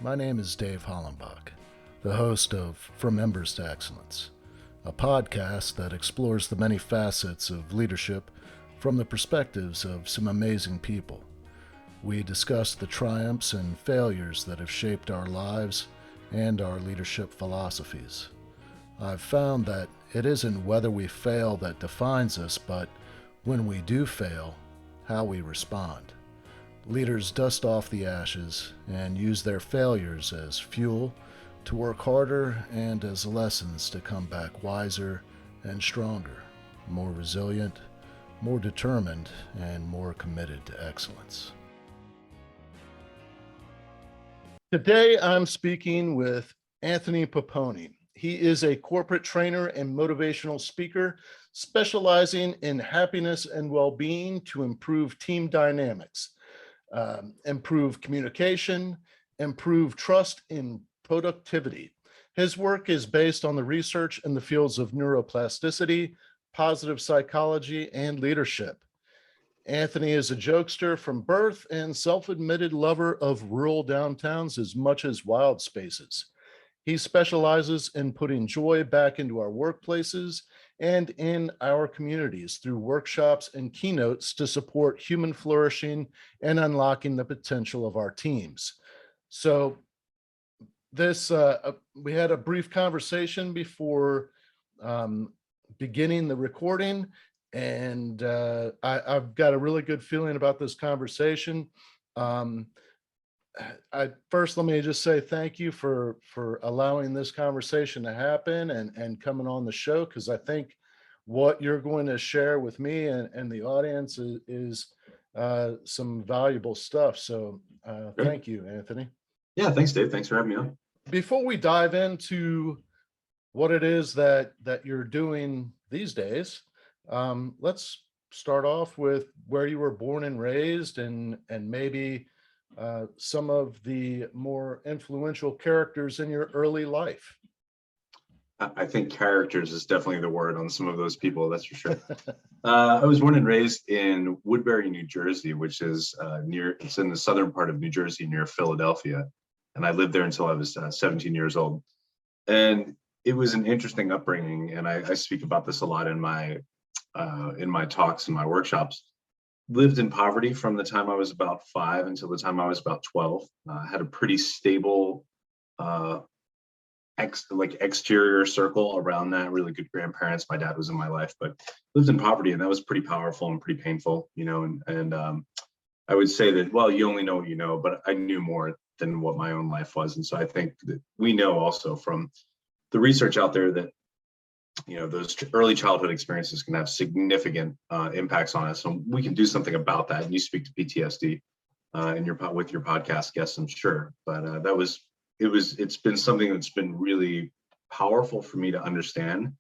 My name is Dave Hollenbach, the host of From Embers to Excellence, a podcast that explores the many facets of leadership from the perspectives of some amazing people. We discuss the triumphs and failures that have shaped our lives and our leadership philosophies. I've found that it isn't whether we fail that defines us, but when we do fail, how we respond. Leaders dust off the ashes and use their failures as fuel to work harder and as lessons to come back wiser and stronger, more resilient, more determined, and more committed to excellence. Today I'm speaking with Anthony Poponi. He is a corporate trainer and motivational speaker specializing in happiness and well-being to improve team dynamics, improve communication, improve trust in productivity. His work is based on the research in the fields of neuroplasticity, positive psychology, and leadership. Anthony is a jokester from birth and self-admitted lover of rural downtowns as much as wild spaces. He specializes in putting joy back into our workplaces and in our communities through workshops and keynotes to support human flourishing and unlocking the potential of our teams. So we had a brief conversation before beginning the recording, and I've got a really good feeling about this conversation. First, let me just say thank you for allowing this conversation to happen and coming on the show, because I think what you're going to share with me and the audience is some valuable stuff. So thank you, Anthony. Yeah, thanks, Dave. Thanks for having me on. Before we dive into what it is that you're doing these days, let's start off with where you were born and raised, and maybe some of the more influential characters in your early life. I think characters is definitely the word on some of those people, that's for sure. I was born and raised in Woodbury, New Jersey, which is it's in the southern part of New Jersey near Philadelphia. And I lived there until I was 17 years old. And it was an interesting upbringing. And I speak about this a lot in my talks and my workshops. Lived in poverty from the time I was about 5 until the time I was about 12. Had a pretty stable exterior circle around that, really good grandparents. My dad was in my life, but lived in poverty, and that was pretty powerful and pretty painful, and I would say that, well, you only know what you know, but I knew more than what my own life was. And so I think that we know also from the research out there that those early childhood experiences can have significant impacts on us, and we can do something about that. And you speak to PTSD with your podcast guests, I'm sure. But it's been something that's been really powerful for me to understand,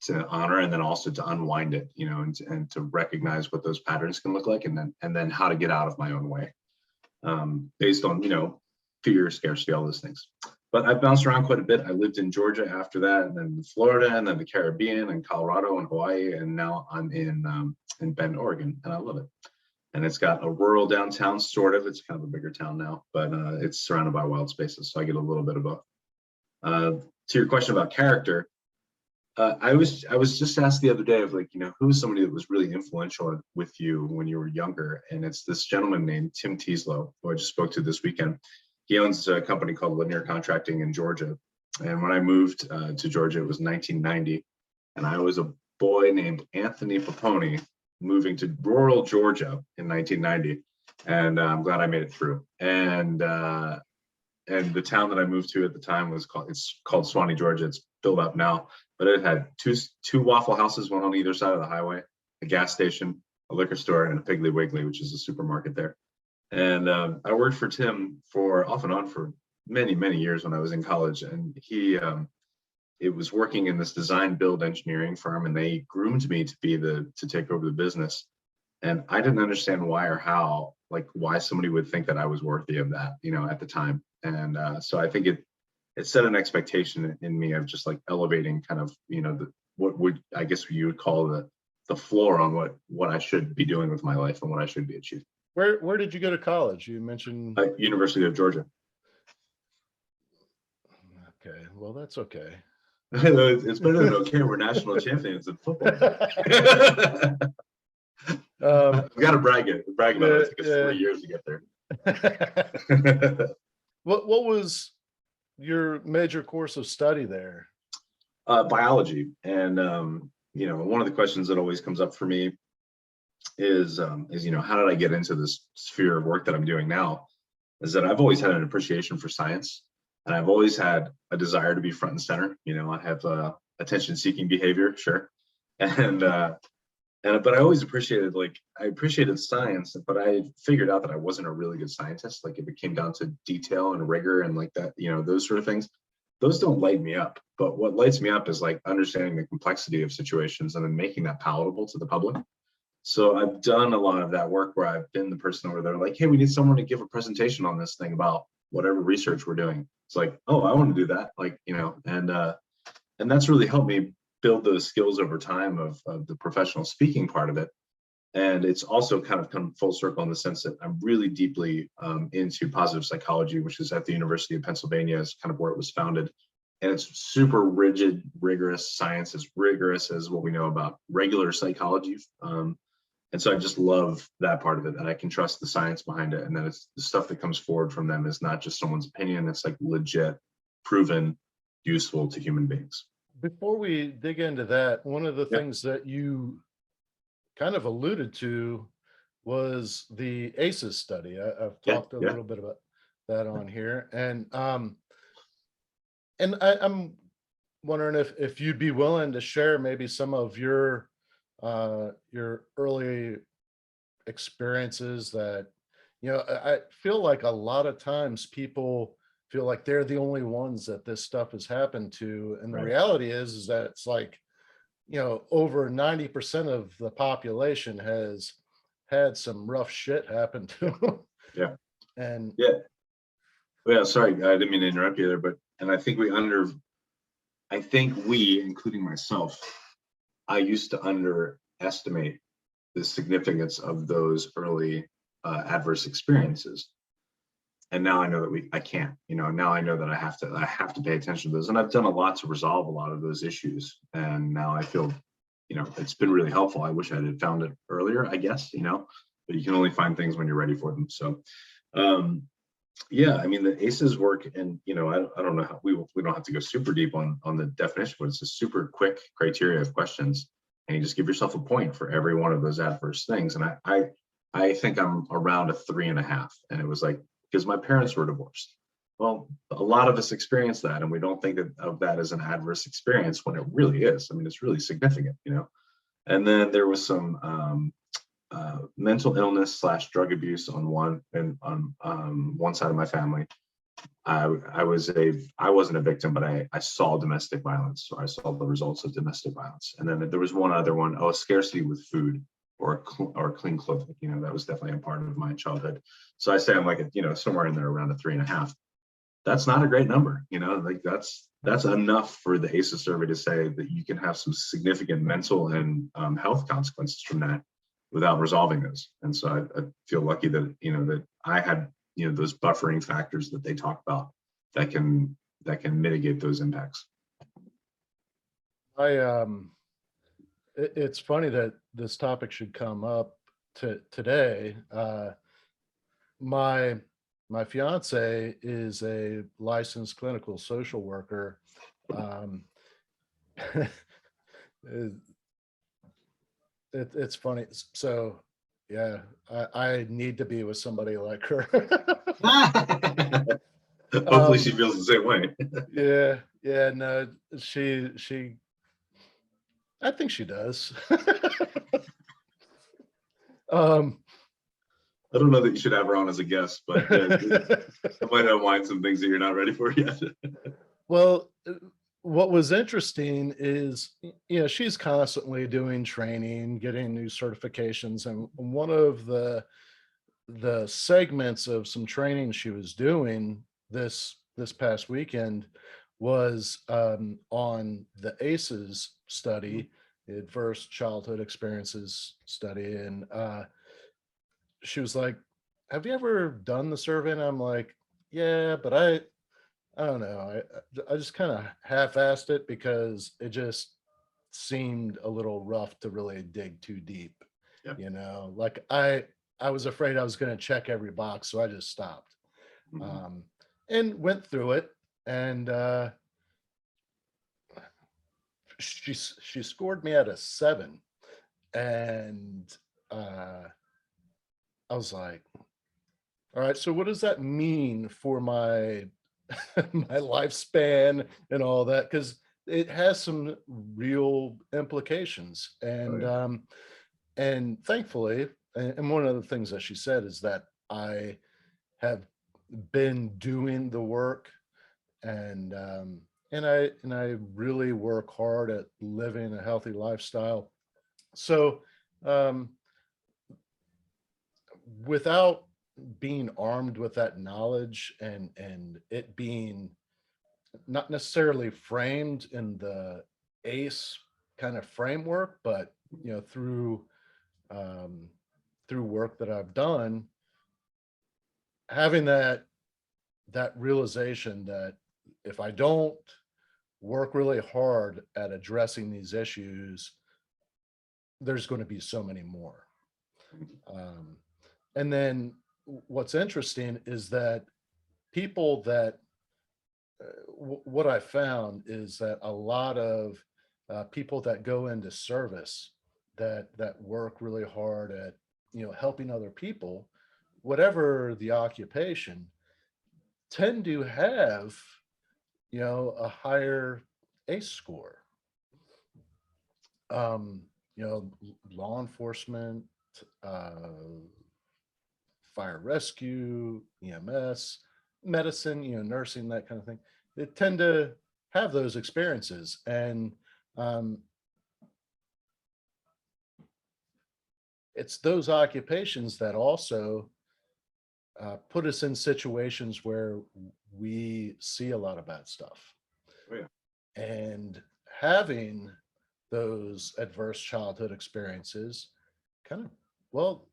to honor, and then also to unwind it, and to recognize what those patterns can look like, and then how to get out of my own way, based on fear, scarcity, all those things. But I've bounced around quite a bit. I lived in Georgia after that, and then Florida, and then the Caribbean, and Colorado, and Hawaii, and now I'm in Bend, Oregon, and I love it. And it's got a rural downtown, sort of. It's kind of a bigger town now, but it's surrounded by wild spaces, so I get a little bit of both. To your question about character, I was just asked the other day of who was somebody that was really influential with you when you were younger, and it's this gentleman named Tim Teaslow, who I just spoke to this weekend. He owns a company called Linear Contracting in Georgia. And when I moved to Georgia, it was 1990. And I was a boy named Anthony Poponi moving to rural Georgia in 1990. And I'm glad I made it through. And the town that I moved to at the time it's called Swanee, Georgia. It's built up now, but it had two Waffle Houses, one on either side of the highway, a gas station, a liquor store, and a Piggly Wiggly, which is a supermarket there. And I worked for Tim off and on for many, many years when I was in college. And it was working in this design build engineering firm, and they groomed me to take over the business. And I didn't understand why or how, why somebody would think that I was worthy of that, at the time. And so I think it set an expectation in me of just elevating kind of, what would, I guess you would call the floor on what I should be doing with my life and what I should be achieving. Where did you go to college? You mentioned University of Georgia. Okay, well, that's okay. It's better than okay. We're national champions in football. Um, We got to brag about it. yeah, It took us 3 years to get there. yeah. What was your major course of study there? Biology, and one of the questions that always comes up for me is how did I get into this sphere of work that I'm doing now? Is that I've always had an appreciation for science, and I've always had a desire to be front and center. I have attention-seeking behavior, sure, and but I always appreciated I appreciated science, but I figured out that I wasn't a really good scientist. Like if it came down to detail and rigor and like that, those sort of things, those don't light me up. But what lights me up is like understanding the complexity of situations and then making that palatable to the public. So I've done a lot of that work where I've been the person where they're like, hey, we need someone to give a presentation on this thing about whatever research we're doing. It's like, oh, I want to do that. And that's really helped me build those skills over time of the professional speaking part of it. And it's also kind of come full circle in the sense that I'm really deeply into positive psychology, which is at the University of Pennsylvania, is kind of where it was founded. And it's super rigid, rigorous science, as rigorous as what we know about regular psychology. And so I just love that part of it, and I can trust the science behind it. And then it's the stuff that comes forward from them is not just someone's opinion. It's like legit, proven, useful to human beings. Before we dig into that, one of the Yeah. things that you kind of alluded to was the ACEs study. I've Yeah. talked a Yeah. little bit about that on here, and I'm wondering if you'd be willing to share maybe some of your early experiences that, I feel like a lot of times people feel like they're the only ones that this stuff has happened to, and the Right. reality is that it's like, over 90% of the population has had some rough shit happen to them. Yeah. And Yeah. Well, sorry, I didn't mean to interrupt you there, but and I think we, including myself, I used to underestimate the significance of those early adverse experiences. And now I know that I can't, now I know that I have to pay attention to those. And I've done a lot to resolve a lot of those issues. And now I feel, it's been really helpful. I wish I had found it earlier, I guess, but you can only find things when you're ready for them. So yeah, I mean, the ACEs work, and I don't know how we don't have to go super deep on the definition, but it's a super quick criteria of questions, and you just give yourself a point for every one of those adverse things. And I think I'm around a 3.5, and it was like because my parents were divorced. Well, a lot of us experience that, and we don't think of that as an adverse experience when it really is. I mean, it's really significant, And then there was some mental illness / drug abuse on one side of my family. I wasn't a victim, but I saw domestic violence, so I saw the results of domestic violence. And then there was one other one, scarcity with food or clean clothing. That was definitely a part of my childhood. So I say I'm like somewhere in there around a 3.5. That's not a great number, like that's enough for the ACEs survey to say that you can have some significant mental and health consequences from that without resolving those. And so I feel lucky that that I had those buffering factors that they talk about that can mitigate those impacts. It's funny that this topic should come up today. My fiance is a licensed clinical social worker. it, it's funny. So yeah, I need to be with somebody like her. Hopefully she feels the same way. Yeah, no, she I think she does. um I don't know that you should have her on as a guest, but I might outline some things that you're not ready for yet. Well, what was interesting is, she's constantly doing training, getting new certifications, and one of the segments of some training she was doing this past weekend was on the ACEs study, Adverse Childhood Experiences study, and she was like, "Have you ever done the survey?" And I'm like, "Yeah, but I don't know. I just kind of half-assed it because it just seemed a little rough to really dig too deep. Yeah. Like I was afraid I was going to check every box, so I just stopped. Mhm. Um, and went through it, and she scored me at a 7, and uh, I was like, all right, so what does that mean for my my lifespan and all that? Because it has some real implications. Oh And yeah. thankfully, and one of the things that she said is that I have been doing the work, and I really work hard at living a healthy lifestyle. So um, without being armed with that knowledge, and it being not necessarily framed in the ACE kind of framework, but through um, through work that I've done, having that realization that if I don't work really hard at addressing these issues, there's going to be so many more. Mhm. Um, and then what's interesting is that people that what I found is that a lot of people that go into service, that work really hard at helping other people, whatever the occupation, tend to have a higher ACE score. Um, Law enforcement, uh, fire rescue, EMS, medicine, nursing, that kind of thing. They tend to have those experiences. And um, it's those occupations that also put us in situations where we see a lot of bad stuff. Oh yeah. And having those adverse childhood experiences kind of, well,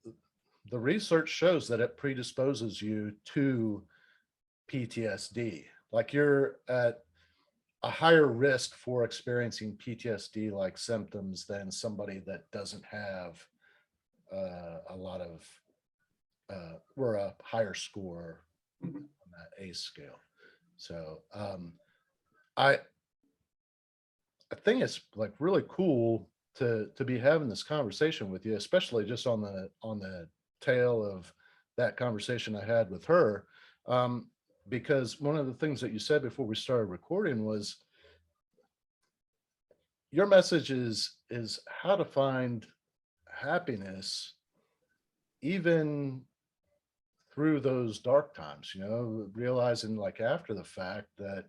the research shows that it predisposes you to PTSD. Like you're at a higher risk for experiencing PTSD like symptoms than somebody that doesn't have a lot of or a higher score Mhm. on that ACE scale. So I I think it's like really cool to be having this conversation with you, especially just on the tail of that conversation I had with her. Um, because one of the things that you said before we started recording was your message is how to find happiness even through those dark times, realizing like after the fact that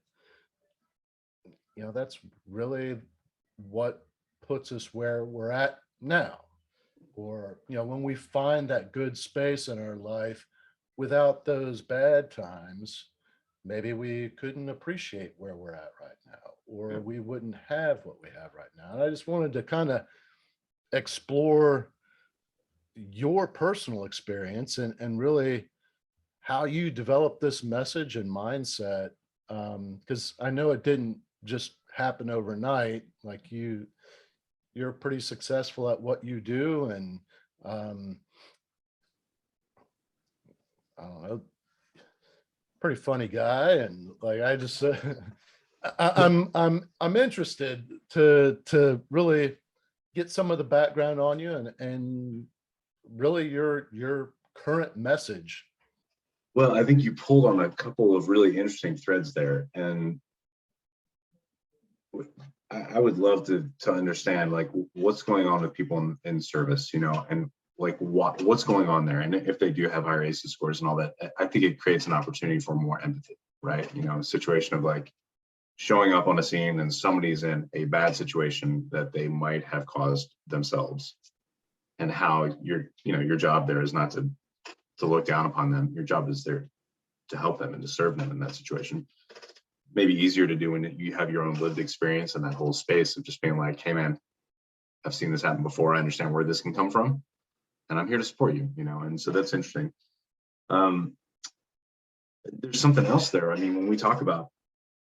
that's really what puts us where we're at now. Or when we find that good space in our life without those bad times, maybe we couldn't appreciate where we're at right now, or Yeah. we wouldn't have what we have right now. And I just wanted to kind of explore your personal experience, and really how you developed this message and mindset, because I know it didn't just happen overnight. Like you're pretty successful at what you do, and um, I don't know, pretty funny guy, and like I just I'm interested to really get some of the background on you, and really your current message. Well, I think you pulled on a couple of really interesting threads there, and I would love to understand like what's going on with people in service, and like what's going on there, and if they do have higher ACEs scores and all that. I think it creates an opportunity for more empathy, right? A situation of like showing up on a scene and somebody's in a bad situation that they might have caused themselves, and how your job there is not to look down upon them. Your job is there to help them and to serve them in that situation. Maybe easier to do when you have your own lived experience in that whole space of just being like, hey man, I've seen this happen before. I understand where this can come from, and I'm here to support you. And so that's interesting. um, there's something else there. I mean, when we talk about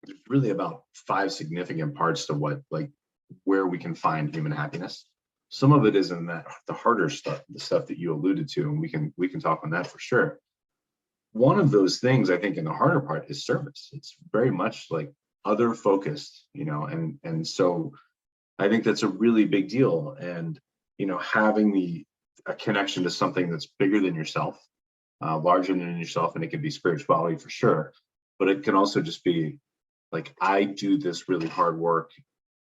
there's really about 5 significant parts to where we can find human happiness. Some of it is in the harder stuff, the stuff that you alluded to, and we can talk on that for sure. One of those things, I think, in the harder part is service. It's very much like other focused, and so I think that's a really big deal. And having a connection to something that's bigger than yourself, larger than yourself, and it can be spirituality for sure, but it can also just be like, I do this really hard work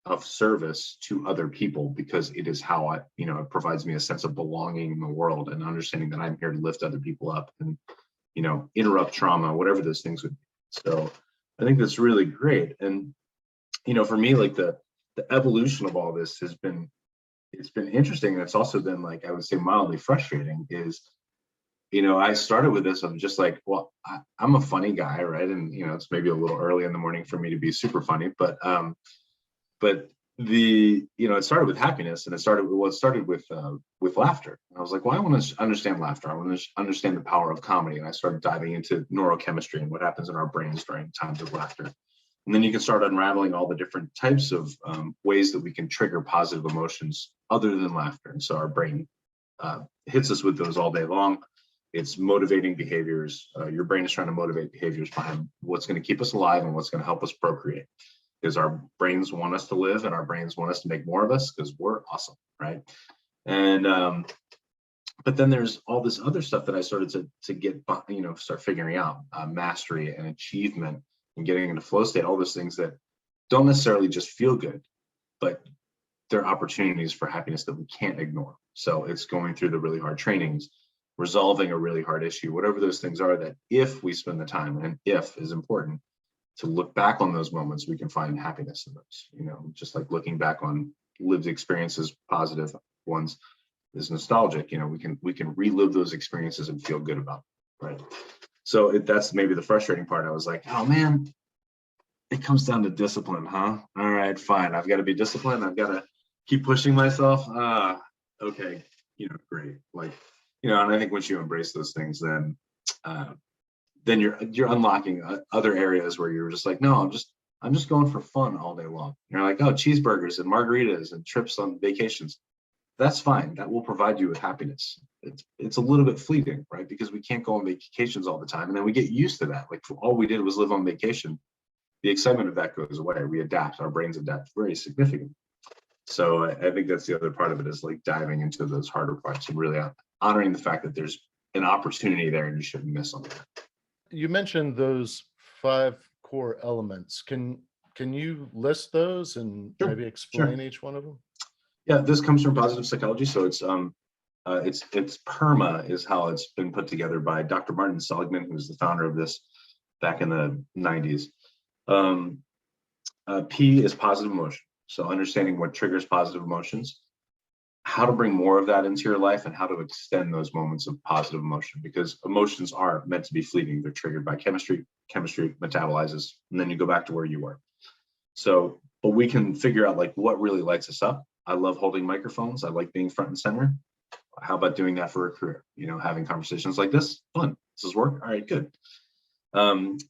of service to other people because it is how it provides me a sense of belonging in the world and understanding that I'm here to lift other people up and, interrupt trauma, whatever those things would be. So I think that's really great. And, for me, like the evolution of all this it's been interesting. And it's also been, like, I would say, mildly frustrating is, I started with this. I'm just like, well, I'm a funny guy, right? And, it's maybe a little early in the morning for me to be super funny, but it started with happiness, and it started with laughter. And I was like, well, I want to understand laughter. I want to understand the power of comedy. And I started diving into neurochemistry and what happens in our brains during times of laughter. And then you can start unraveling all the different types of ways that we can trigger positive emotions other than laughter. And so our brain hits us with those all day long. It's motivating behaviors. Your brain is trying to motivate behaviors behind what's going to keep us alive and what's going to help us procreate. Because our brains want us to live, and our brains want us to make more of us because we're awesome, right? And but then there's all this other stuff that I started to get, start figuring out, mastery and achievement and getting into flow state, all those things that don't necessarily just feel good, but they're opportunities for happiness that we can't ignore. So it's going through the really hard trainings, resolving a really hard issue, whatever those things are, that if we spend the time, and if is important, to look back on those moments, we can find happiness in those, just like looking back on lived experiences, positive ones, is nostalgic. We can relive those experiences and feel good about them, right? So that's maybe the frustrating part. I was like, oh man, it comes down to discipline, huh? All right, fine. I've got to be disciplined. I've got to keep pushing myself. Okay, great. Like, and I think once you embrace those things, then you're unlocking other areas where you're just like, no, I'm just going for fun all day long. And you're like, oh, cheeseburgers and margaritas and trips on vacations. That's fine. That will provide you with happiness. It's a little bit fleeting, right? Because we can't go on vacations all the time. And then we get used to that. Like, all we did was live on vacation. The excitement of that goes away. We adapt. Our brains adapt very significantly. So I think that's the other part of it, is like diving into those harder parts and really honoring the fact that there's an opportunity there and you shouldn't miss on that. You mentioned those 5 core elements. Can you list those and maybe explain each one of them? Yeah, this comes from positive psychology. So it's PERMA is how it's been put together by Dr. Martin Seligman, who's the founder of this back in the 90s. P is positive emotion. So understanding what triggers positive emotions, how to bring more of that into your life, and how to extend those moments of positive emotion, because emotions are meant to be fleeting. They're triggered by chemistry metabolizes, and then you go back to where you were. So, but we can figure out like what really lights us up. I love holding microphones. I like being front and center. How about doing that for a career? Having conversations like this, fun. This is work. All right, good.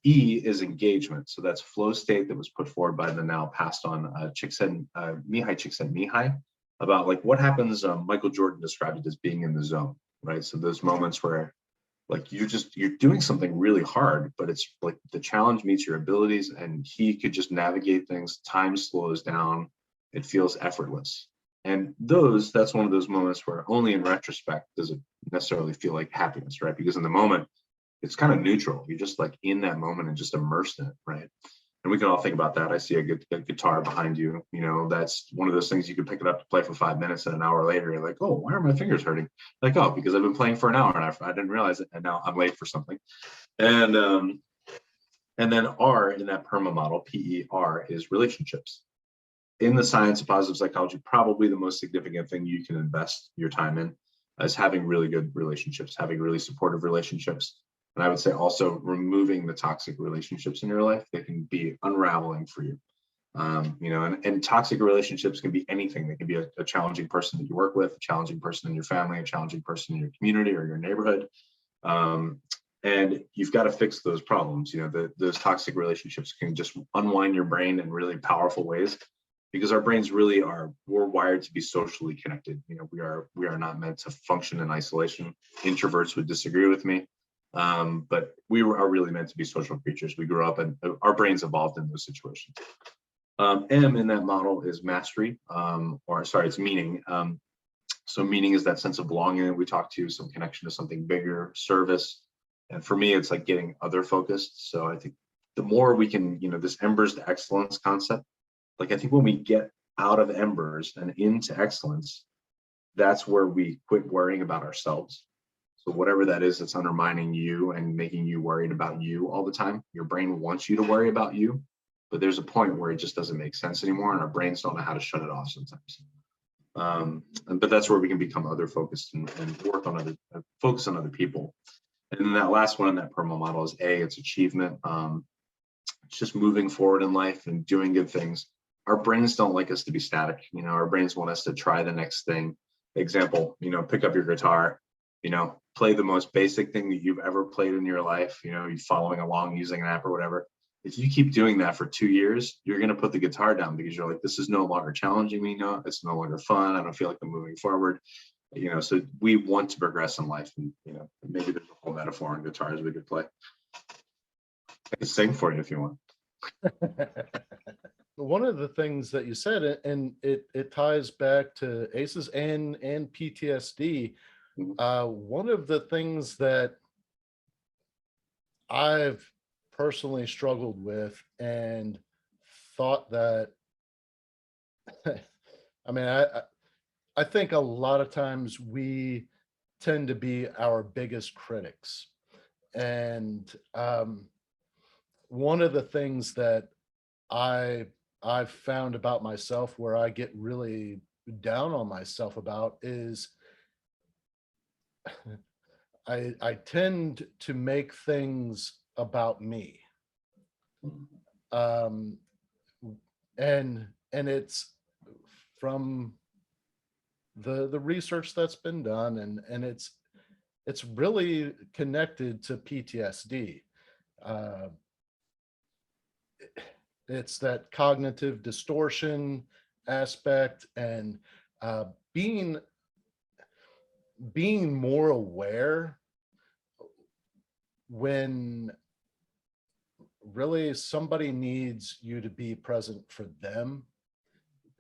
E is engagement. So that's flow state that was put forward by the now passed on Mihai Csikszentmihalyi, about like what happens. Michael Jordan described it as being in the zone, right? So those moments where like you're doing something really hard, but it's like the challenge meets your abilities, and he could just navigate things. Time slows down. It feels effortless. And that's one of those moments where only in retrospect does it necessarily feel like happiness, right? Because in the moment, it's kind of neutral. You're just like in that moment and just immersed in it, right? And we can all think about that. I see a good guitar behind you. That's one of those things you can pick it up to play for 5 minutes, and an hour later, you're like, oh, why are my fingers hurting? Like, oh, because I've been playing for an hour and I didn't realize it, and now I'm late for something. And then R in that PERMA model, PER, is relationships. In the science of positive psychology, probably the most significant thing you can invest your time in is having really good relationships, having really supportive relationships. And I would say also removing the toxic relationships in your life that can be unraveling for you. And toxic relationships can be anything. They can be a challenging person that you work with, a challenging person in your family, a challenging person in your community or your neighborhood. And you've got to fix those problems. Those toxic relationships can just unwind your brain in really powerful ways, because our brains really we're wired to be socially connected. We are not meant to function in isolation. Introverts would disagree with me. But we are really meant to be social creatures. We grew up and our brains evolved in those situations. M in that model is mastery, it's meaning. So meaning is that sense of belonging that we talked to, some connection to something bigger, service. And for me, it's like getting other focused. So I think the more we can, this embers to excellence concept, like I think when we get out of embers and into excellence, that's where we quit worrying about ourselves. So whatever that is that's undermining you and making you worried about you all the time, your brain wants you to worry about you, but there's a point where it just doesn't make sense anymore, and our brains don't know how to shut it off sometimes. But that's where we can become other focused and work on focus on other people. And then that last one in that PERMA model is it's achievement. It's just moving forward in life and doing good things. Our brains don't like us to be static. Our brains want us to try the next thing. Example, pick up your guitar, play the most basic thing that you've ever played in your life, you following along using an app or whatever. If you keep doing that for 2 years, you're going to put the guitar down because you're like, this is no longer challenging me. No, it's no longer fun. I don't feel like I'm moving forward. So we want to progress in life, and maybe there's a whole metaphor on guitars we could play. I can sing for you if you want. One of the things that you said, and it ties back to ACEs and PTSD. One of the things that I've personally struggled with and thought that, I mean, I think a lot of times we tend to be our biggest critics. And one of the things that I've found about myself where I get really down on myself about is I tend to make things about me. And it's from the research that's been done, and it's really connected to PTSD. It's that cognitive distortion aspect, and being more aware when really somebody needs you to be present for them,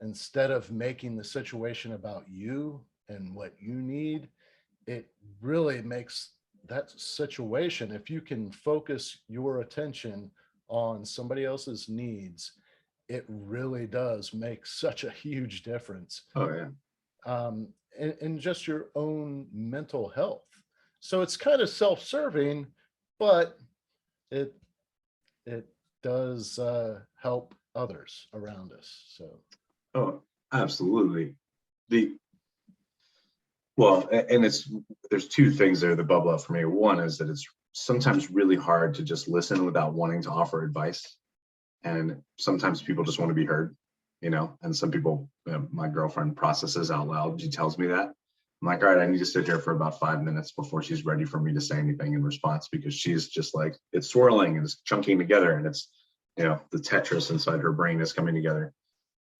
instead of making the situation about you and what you need. It really makes that situation, if you can focus your attention on somebody else's needs, it really does make such a huge difference. Oh yeah. In just your own mental health. So it's kind of self-serving, but it does help others around us. So. Oh, absolutely. There's two things there that bubble up for me. One is that it's sometimes really hard to just listen without wanting to offer advice. And sometimes people just want to be heard, and some people, my girlfriend processes out loud. She tells me that. I'm like, all right, I need to sit here for about 5 minutes before she's ready for me to say anything in response, because she's just like, it's swirling and it's chunking together, and it's, the Tetris inside her brain is coming together.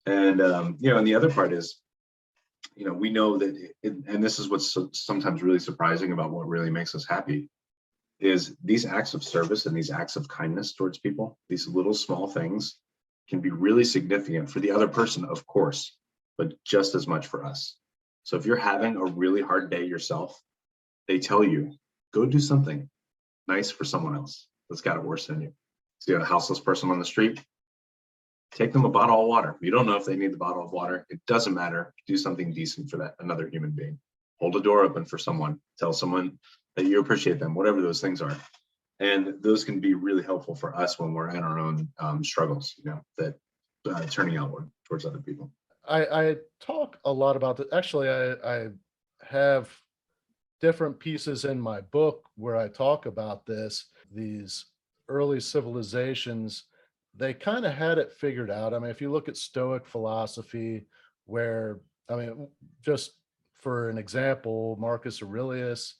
And, and the other part is, we know that, and this is what's sometimes really surprising about what really makes us happy, is these acts of service and these acts of kindness towards people, these little small things can be really significant for the other person, of course, but just as much for us. So if you're having a really hard day yourself, they tell you, go do something nice for someone else that's got it worse than you. See a houseless person on the street, take them a bottle of water. You don't know if they need the bottle of water. It doesn't matter. Do something decent for that another human being. Hold a door open for someone. Tell someone that you appreciate them, whatever those things are. And those can be really helpful for us when we're in our own struggles, that turning outward towards other people. I talk a lot about that. Actually, I have different pieces in my book where I talk about this. These early civilizations, they kind of had it figured out. I mean, if you look at Stoic philosophy, where, I mean, just for an example, Marcus Aurelius,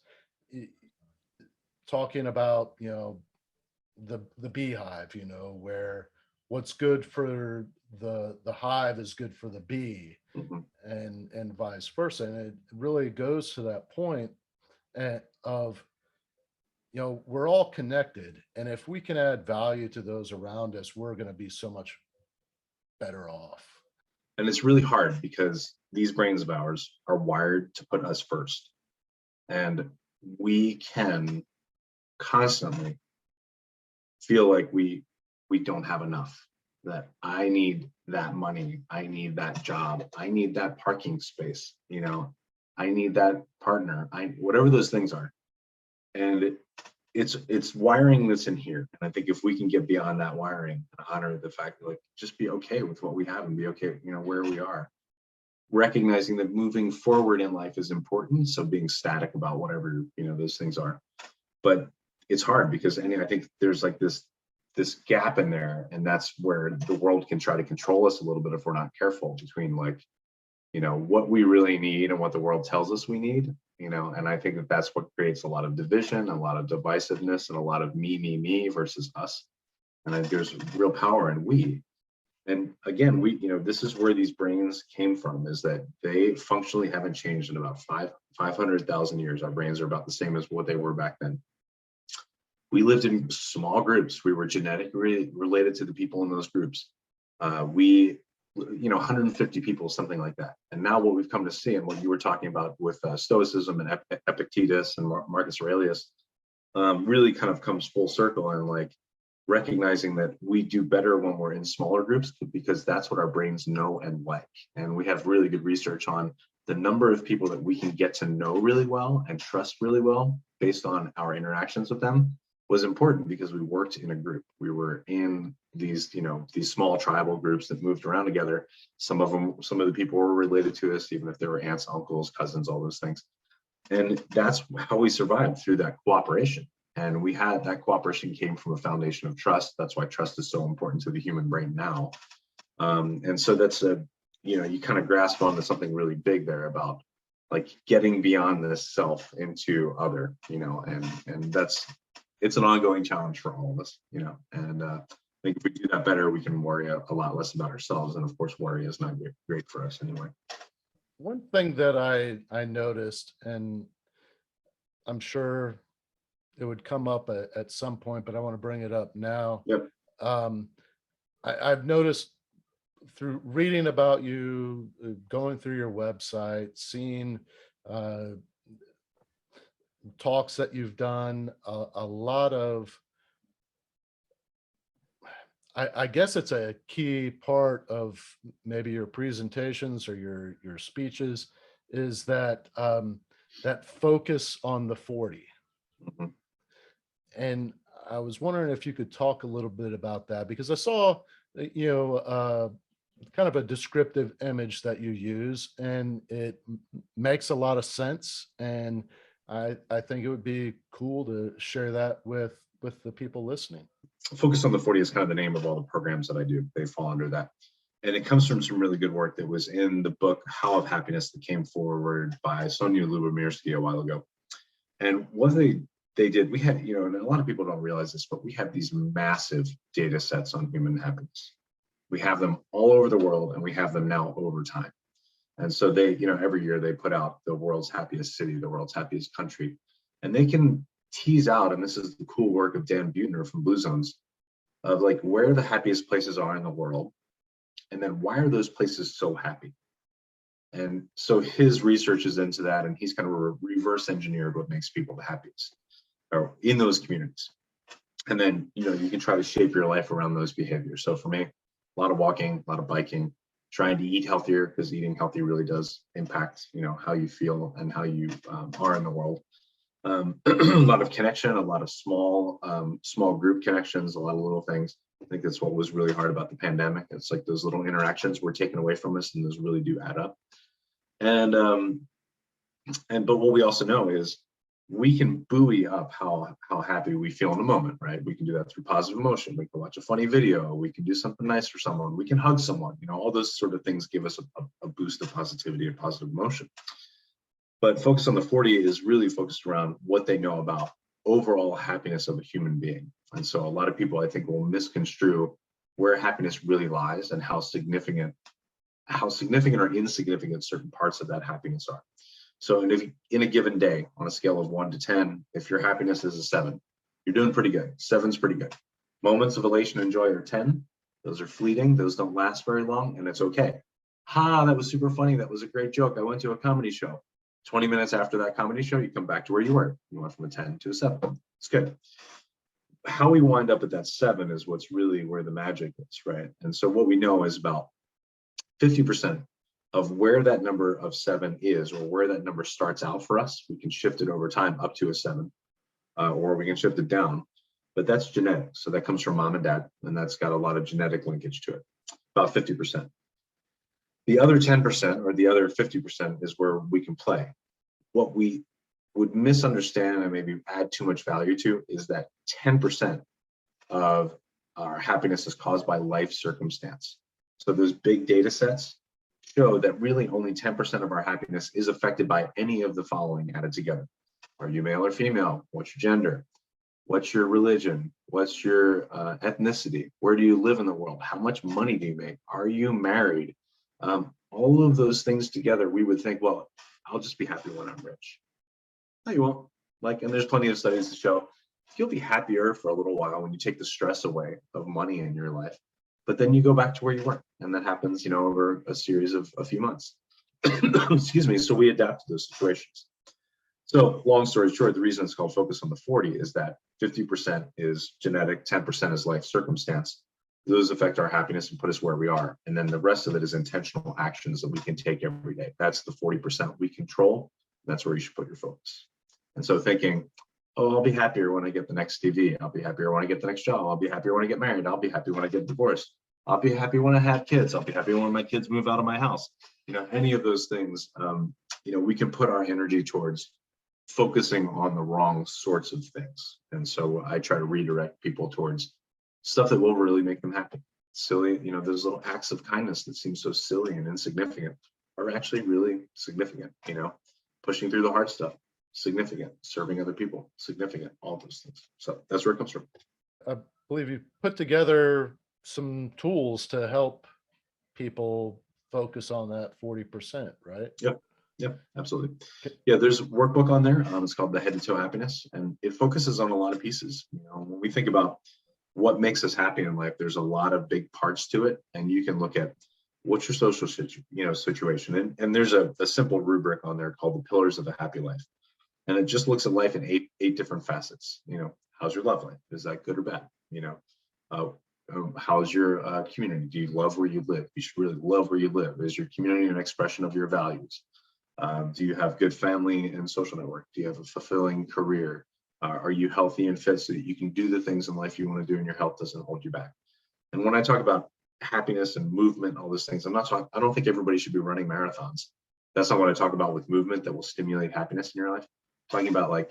talking about, the beehive, where what's good for the hive is good for the bee, Mhm. and vice versa. And it really goes to that point of, we're all connected. And if we can add value to those around us, we're going to be so much better off. And it's really hard because these brains of ours are wired to put us first. And we can constantly feel like we don't have enough, that I need that money, I need that job, I need that parking space, I need that partner, whatever those things are. And it's wiring that's in here. And I think if we can get beyond that wiring and honor the fact that, like, just be okay with what we have and be okay, where we are, recognizing that moving forward in life is important. So being static about whatever, those things are. But it's hard because I think there's like this gap in there, and that's where the world can try to control us a little bit if we're not careful, between, like, what we really need and what the world tells us we need. And I think that that's what creates a lot of division, a lot of divisiveness, and a lot of me versus us. And I think there's real power in we. And again, this is where these brains came from, is that they functionally haven't changed in about 500,000 years. Our brains are about the same as what they were back then. We lived in small groups. We were genetically related to the people in those groups. 150 people, something like that. And now what we've come to see, and what you were talking about with Stoicism and Epictetus and Marcus Aurelius, really kind of comes full circle, and like recognizing that we do better when we're in smaller groups, because that's what our brains know and like. And we have really good research on the number of people that we can get to know really well and trust really well based on our interactions with them was important, because we worked in a group. We were in these small tribal groups that moved around together. Some of the people were related to us, even if they were aunts, uncles, cousins, all those things. And that's how we survived, through that cooperation. And we had that cooperation came from a foundation of trust. That's why trust is so important to the human brain now. And so that's you kind of grasp onto something really big there about, like, getting beyond this self into other, and it's an ongoing challenge for all of us, and I think if we do that better, we can worry a lot less about ourselves. And of course, worry is not great for us anyway. One thing that I noticed, and I'm sure it would come up at some point, but I want to bring it up now. Yep. I've noticed through reading about you, going through your website, seeing talks that you've done, a lot of, I guess it's a key part of maybe your presentations or your speeches, is that that focus on the 40. Mhm. And I was wondering if you could talk a little bit about that, because I saw, kind of a descriptive image that you use, and it makes a lot of sense. And I think it would be cool to share that with the people listening. Focus on the 40 is kind of the name of all the programs that I do. They fall under that. And it comes from some really good work that was in the book, How of Happiness, that came forward by Sonia Lubomirsky a while ago. And what they did, we had, and a lot of people don't realize this, but we have these massive data sets on human happiness. We have them all over the world, and we have them now over time. And so they, every year they put out the world's happiest city, the world's happiest country, and they can tease out, and this is the cool work of Dan Buettner from Blue Zones, of like where the happiest places are in the world, and then why are those places so happy? And so his research is into that, and he's kind of reverse engineered what makes people the happiest or in those communities. And then, you can try to shape your life around those behaviors. So for me, a lot of walking, a lot of biking, trying to eat healthier, because eating healthy really does impact, how you feel and how you are in the world. A lot of connection, a lot of small group connections, a lot of little things. I think that's what was really hard about the pandemic. It's like those little interactions were taken away from us, and those really do add up. And but what we also know is we can buoy up how happy we feel in the moment, right? We can do that through positive emotion. We can watch a funny video. We can do something nice for someone. We can hug someone. All those sort of things give us a boost of positivity and positive emotion. But focus on the 40 is really focused around what they know about overall happiness of a human being. And so a lot of people, I think, will misconstrue where happiness really lies and how significant or insignificant certain parts of that happiness are. So in a given day, on a scale of 1 to 10, if your happiness is a 7, you're doing pretty good. 7's pretty good. Moments of elation and joy are 10. Those are fleeting. Those don't last very long, and it's okay. That was super funny. That was a great joke. I went to a comedy show. 20 minutes after that comedy show, you come back to where you were. You went from a 10 to a 7. It's good. How we wind up at that 7 is what's really where the magic is, right? And so what we know is about 50% of where that number of 7 is, or where that number starts out for us. We can shift it over time up to a 7, or we can shift it down. But that's genetic. So that comes from mom and dad, and that's got a lot of genetic linkage to it, about 50%. The other 10% or the other 50% is where we can play. What we would misunderstand and maybe add too much value to is that 10% of our happiness is caused by life circumstance. So those big data sets show that really only 10% of our happiness is affected by any of the following added together. Are you male or female? What's your gender? What's your religion? What's your ethnicity? Where do you live in the world? How much money do you make? Are you married? All of those things together, we would think, well, I'll just be happy when I'm rich. No, you won't. And there's plenty of studies to show you'll be happier for a little while when you take the stress away of money in your life. But then you go back to where you were. And that happens, over a series of a few months. Excuse me. So we adapt to those situations. So long story short, the reason it's called Focus on the 40 is that 50% is genetic, 10% is life circumstance. Those affect our happiness and put us where we are. And then the rest of it is intentional actions that we can take every day. That's the 40% we control. That's where you should put your focus. And so thinking, I'll be happier when I get the next TV. I'll be happier when I get the next job. I'll be happier when I get married. I'll be happy when I get divorced. I'll be happy when I have kids. I'll be happy when my kids move out of my house. Any of those things, we can put our energy towards focusing on the wrong sorts of things. And so I try to redirect people towards stuff that will really make them happy. Silly, those little acts of kindness that seem so silly and insignificant are actually really significant. Pushing through the hard stuff, significant. Serving other people, significant. All those things. So that's where it comes from. I believe you put together some tools to help people focus on that 40%, right? Yep, absolutely. Yeah, there's a workbook on there. It's called The Head to Toe Happiness, and it focuses on a lot of pieces. When we think about what makes us happy in life, there's a lot of big parts to it, and you can look at what's your social situation, and there's a simple rubric on there called the Pillars of a Happy Life, and it just looks at life in eight different facets. How's your love life? Is that good or bad? How's your community? Do you love where you live? You should really love where you live. Is your community an expression of your values? Do you have good family and social network? Do you have a fulfilling career? Are you healthy and fit so that you can do the things in life you want to do and your health doesn't hold you back? And when I talk about happiness and movement, all those things, I don't think everybody should be running marathons. That's not what I talk about with movement that will stimulate happiness in your life. I'm talking about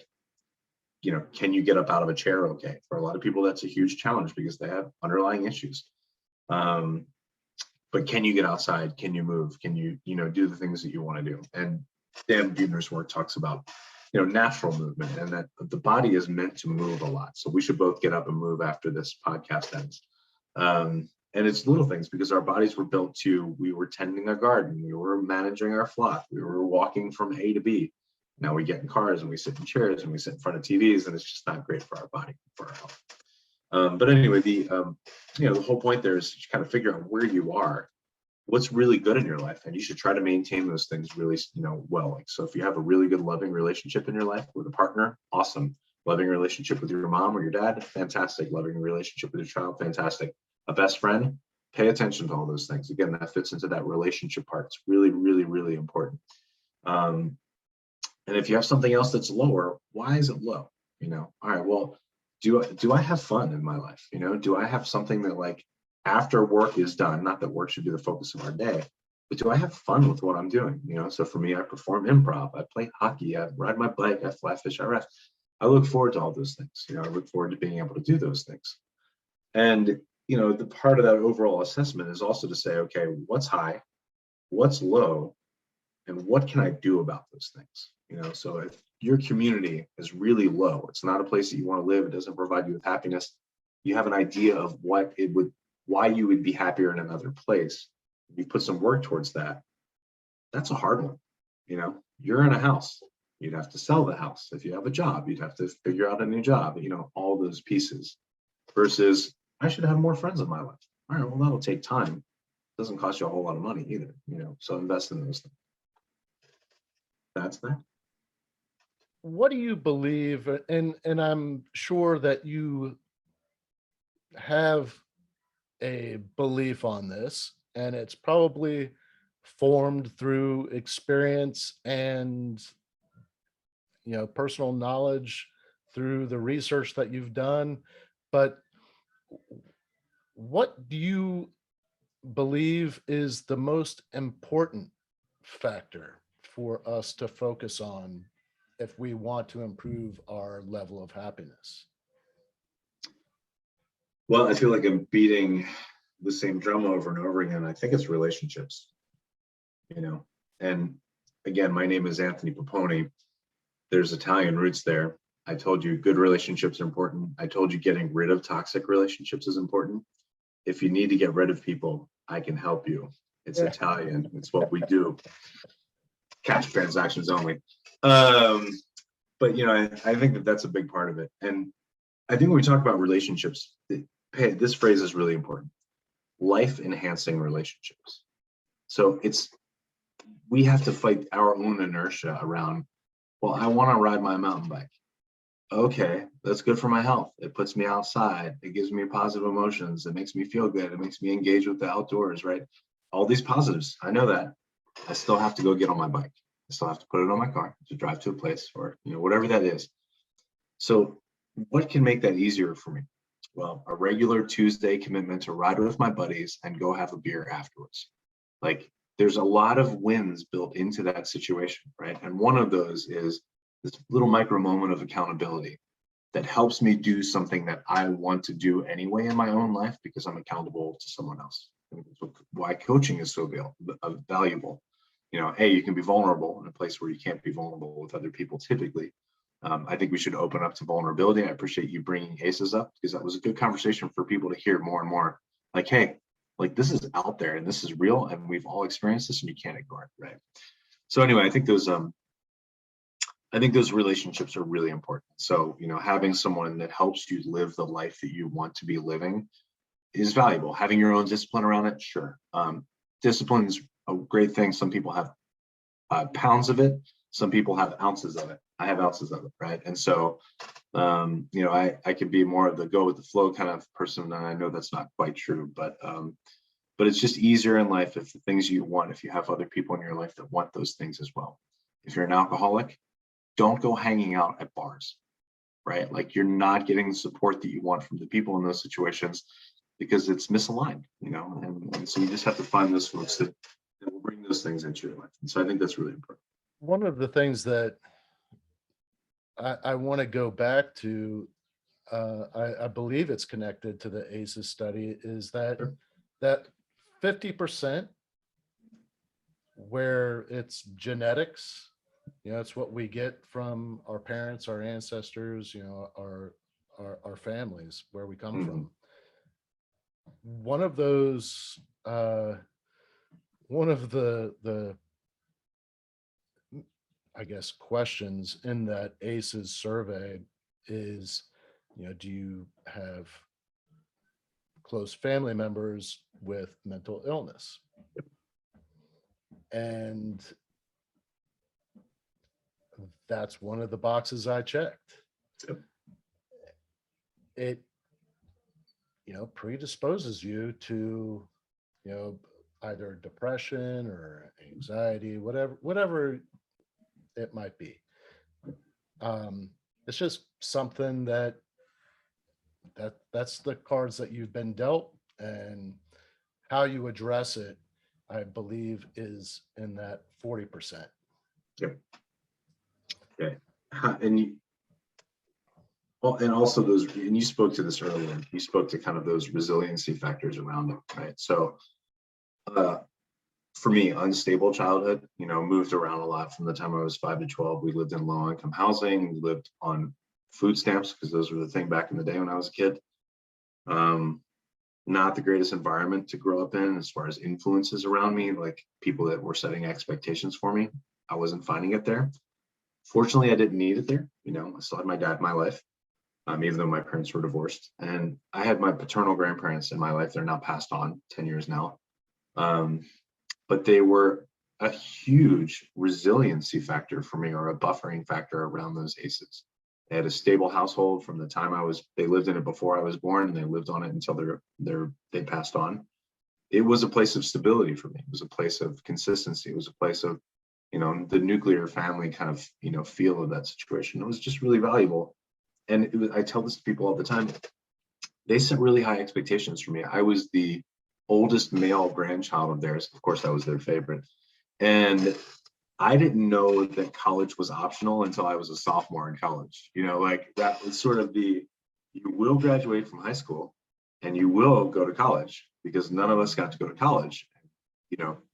can you get up out of a chair okay? For a lot of people, that's a huge challenge because they have underlying issues. But can you get outside? Can you move? Can you, do the things that you want to do? And Dan Buettner's work talks about, natural movement and that the body is meant to move a lot. So we should both get up and move after this podcast ends. And it's little things because our bodies were built we were tending a garden. We were managing our flock. We were walking from A to B. Now we get in cars and we sit in chairs and we sit in front of TVs, and it's just not great for our body, for our health. But anyway, the whole point there is to kind of figure out where you are, what's really good in your life, and you should try to maintain those things really, well. So if you have a really good loving relationship in your life with a partner, awesome. Loving relationship with your mom or your dad, fantastic. Loving relationship with your child, fantastic. A best friend, pay attention to all those things. Again, that fits into that relationship part. It's really, really, really important. And if you have something else that's lower, why is it low? All right, well, do I have fun in my life? Do I have something that after work is done, not that work should be the focus of our day, but do I have fun with what I'm doing? So for me, I perform improv, I play hockey, I ride my bike, I fly fish, I rest. I look forward to all those things. I look forward to being able to do those things. And, the part of that overall assessment is also to say, okay, what's high, what's low, and what can I do about those things? So if your community is really low, it's not a place that you want to live, it doesn't provide you with happiness, you have an idea of why you would be happier in another place, you put some work towards that, that's a hard one. You're in a house, you'd have to sell the house. If you have a job, you'd have to figure out a new job, all those pieces. Versus, I should have more friends in my life. All right, well, that'll take time. It doesn't cost you a whole lot of money either, so invest in those things. That's that. What do you believe, and I'm sure that you have a belief on this, and it's probably formed through experience and personal knowledge through the research that you've done, but what do you believe is the most important factor for us to focus on if we want to improve our level of happiness? Well, I feel like I'm beating the same drum over and over again. I think it's relationships, and again, my name is Anthony Poponi. There's Italian roots there. I told you good relationships are important. I told you getting rid of toxic relationships is important. If you need to get rid of people, I can help you. It's Italian. It's what we do. Cash transactions only. But I think that that's a big part of it. And I think when we talk about relationships, this phrase is really important. Life enhancing relationships. So we have to fight our own inertia around, well, I want to ride my mountain bike. Okay, that's good for my health. It puts me outside. It gives me positive emotions. It makes me feel good. It makes me engage with the outdoors, right? All these positives. I know that. I still have to go get on my bike. I still have to put it on my car to drive to a place, or whatever that is. So what can make that easier for me? Well, a regular Tuesday commitment to ride with my buddies and go have a beer afterwards. Like, there's a lot of wins built into that situation, right? And one of those is this little micro moment of accountability that helps me do something that I want to do anyway in my own life because I'm accountable to someone else. Why coaching is so valuable. You can be vulnerable in a place where you can't be vulnerable with other people typically. I think we should open up to vulnerability. I appreciate you bringing ACEs up because that was a good conversation for people to hear more and more. Like, hey, like, this is out there and this is real and we've all experienced this and you can't ignore it, right? So anyway, I think those relationships are really important. So, having someone that helps you live the life that you want to be living is valuable. Having your own discipline around it, sure. Discipline is a great thing. Some people have pounds of it. Some people have ounces of it. I have ounces of it, right? And so, I could be more of the go with the flow kind of person, and I know that's not quite true, but it's just easier in life if the things you want, if you have other people in your life that want those things as well. If you're an alcoholic, don't go hanging out at bars, right? Like, you're not getting the support that you want from the people in those situations because it's misaligned, and so you just have to find those folks that will bring those things into your life. And so I think that's really important. One of the things that I want to go back to, I believe it's connected to the ACEs study, is that Sure. that 50% where it's genetics, it's what we get from our parents, our ancestors, our families, where we come from. One of those, one of the I guess questions in that ACEs survey is, do you have close family members with mental illness? And that's one of the boxes I checked. Yep. It, predisposes you to, either depression or anxiety, whatever it might be. It's just something that's the cards that you've been dealt, and how you address it, I believe, is in that 40%. Yep. Okay. And also those, and you spoke to this earlier, you spoke to kind of those resiliency factors around it, right? So for me, unstable childhood, moved around a lot from the time I was 5 to 12. We lived in low income housing. We lived on food stamps because those were the thing back in the day when I was a kid. Not the greatest environment to grow up in as far as influences around me, like people that were setting expectations for me. I wasn't finding it there. Fortunately, I didn't need it there. I still had my dad in my life, even though my parents were divorced. And I had my paternal grandparents in my life. They're now passed on, 10 years now. But they were a huge resiliency factor for me, or a buffering factor around those ACEs. They had a stable household from the time they lived in it before I was born, and they lived on it until they passed on. It was a place of stability for me. It was a place of consistency. It was a place of, the nuclear family kind of, feel of that situation. It was just really valuable. And I tell this to people all the time. They set really high expectations for me. I was the oldest male grandchild of theirs. Of course, I was their favorite. And I didn't know that college was optional until I was a sophomore in college. Like that was sort of you will graduate from high school and you will go to college, because none of us got to go to college.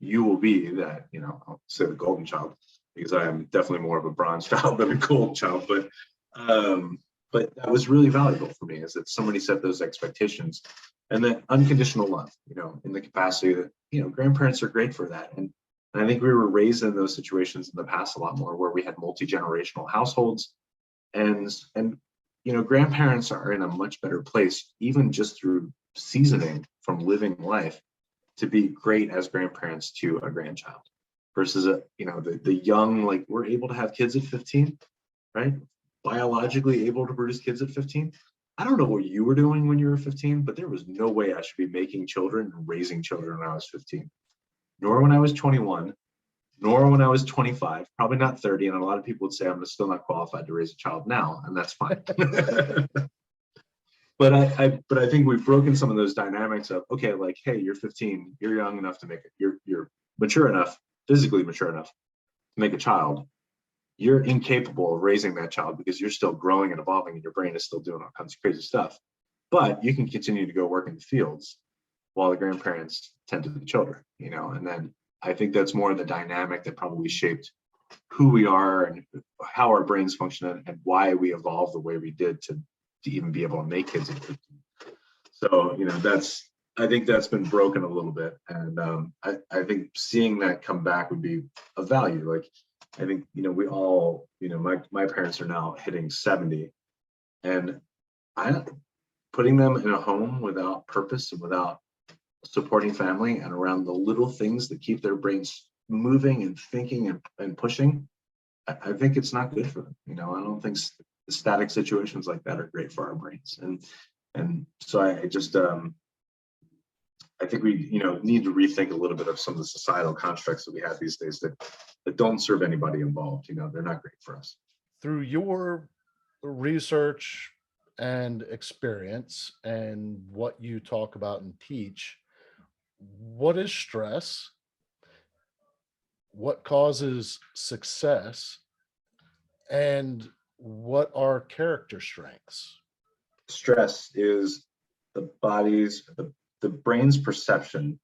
You will be that, I'll say the golden child, because I am definitely more of a bronze child than a gold child. But that was really valuable for me, is that somebody set those expectations, and that unconditional love, in the capacity that, grandparents are great for that. And I think we were raised in those situations in the past a lot more, where we had multi-generational households, and grandparents are in a much better place, even just through seasoning from living life, to be great as grandparents to a grandchild, versus the young, like, we're able to have kids at 15, right? Biologically able to produce kids at 15. I don't know what you were doing when you were 15, but there was no way I should be making children and raising children when I was 15. Nor when I was 21, nor when I was 25, probably not 30. And a lot of people would say I'm still not qualified to raise a child now, and that's fine. But I think we've broken some of those dynamics of, okay, like, hey, you're 15, you're young enough to make it, you're mature enough, physically mature enough to make a child. You're incapable of raising that child because you're still growing and evolving, and your brain is still doing all kinds of crazy stuff. But you can continue to go work in the fields while the grandparents tend to the children, and then I think that's more of the dynamic that probably shaped who we are and how our brains function, and why we evolved the way we did to even be able to make kids at 15. So, I think that's been broken a little bit. And I think seeing that come back would be of value. Like, I think, we all, my parents are now hitting 70, and putting them in a home without purpose and without supporting family and around the little things that keep their brains moving and thinking and pushing, I think it's not good for them. I don't think static situations like that are great for our brains. And so I just, I think we, need to rethink a little bit of some of the societal constructs that we have these days that don't serve anybody involved. They're not great for us. Through your research and experience and what you talk about and teach, what is stress? What causes success? And what are character strengths? Stress is the brain's perception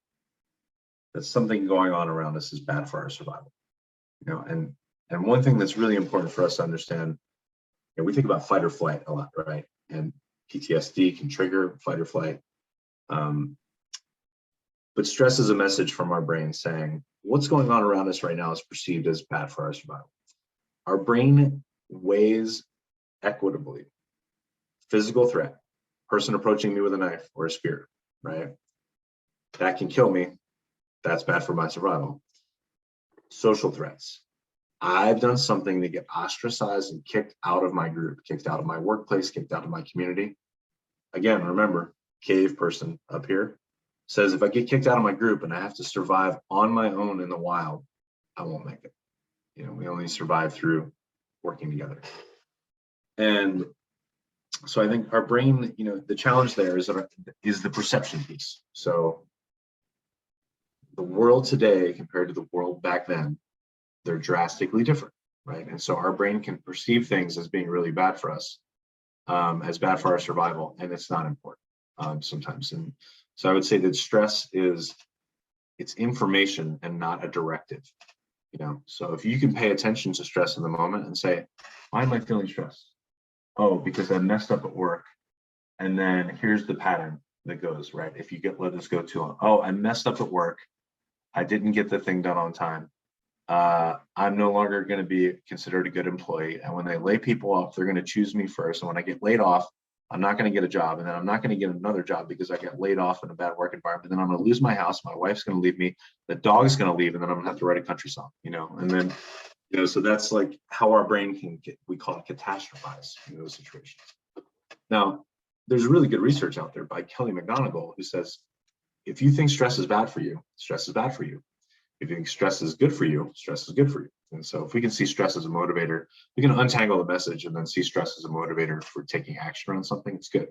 that something going on around us is bad for our survival. And one thing that's really important for us to understand, we think about fight or flight a lot, right? And PTSD can trigger fight or flight. But stress is a message from our brain saying, what's going on around us right now is perceived as bad for our survival. Our brain weighs equitably physical threat, person approaching me with a knife or a spear, right? That can kill me. That's bad for my survival. Social threats. I've done something to get ostracized and kicked out of my group, kicked out of my workplace, kicked out of my community. Again, remember, cave person up here says, if I get kicked out of my group and I have to survive on my own in the wild, I won't make it. We only survive through working together. And so I think our brain, the challenge there is the perception piece. So the world today compared to the world back then, they're drastically different, right? And so our brain can perceive things as being really bad for us, as bad for our survival, and it's not important sometimes. And so I would say that stress is It's information and not a directive. So if you can pay attention to stress in the moment and say, why am I feeling stressed? Oh, because I messed up at work. And then here's the pattern that goes, right? If you let this go too long. Oh, I messed up at work. I didn't get the thing done on time. I'm no longer going to be considered a good employee. And when they lay people off, they're going to choose me first. And when I get laid off, I'm not going to get a job. And then I'm not going to get another job because I got laid off in a bad work environment. Then I'm going to lose my house. My wife's going to leave me. The dog's going to leave. And then I'm going to have to write a country song, and then, so that's like how our brain can we call it catastrophize in those situations. Now, there's really good research out there by Kelly McGonigal who says, if you think stress is bad for you, stress is bad for you. If you think stress is good for you, stress is good for you. And so if we can see stress as a motivator, we can untangle the message and then see stress as a motivator for taking action around something. It's good.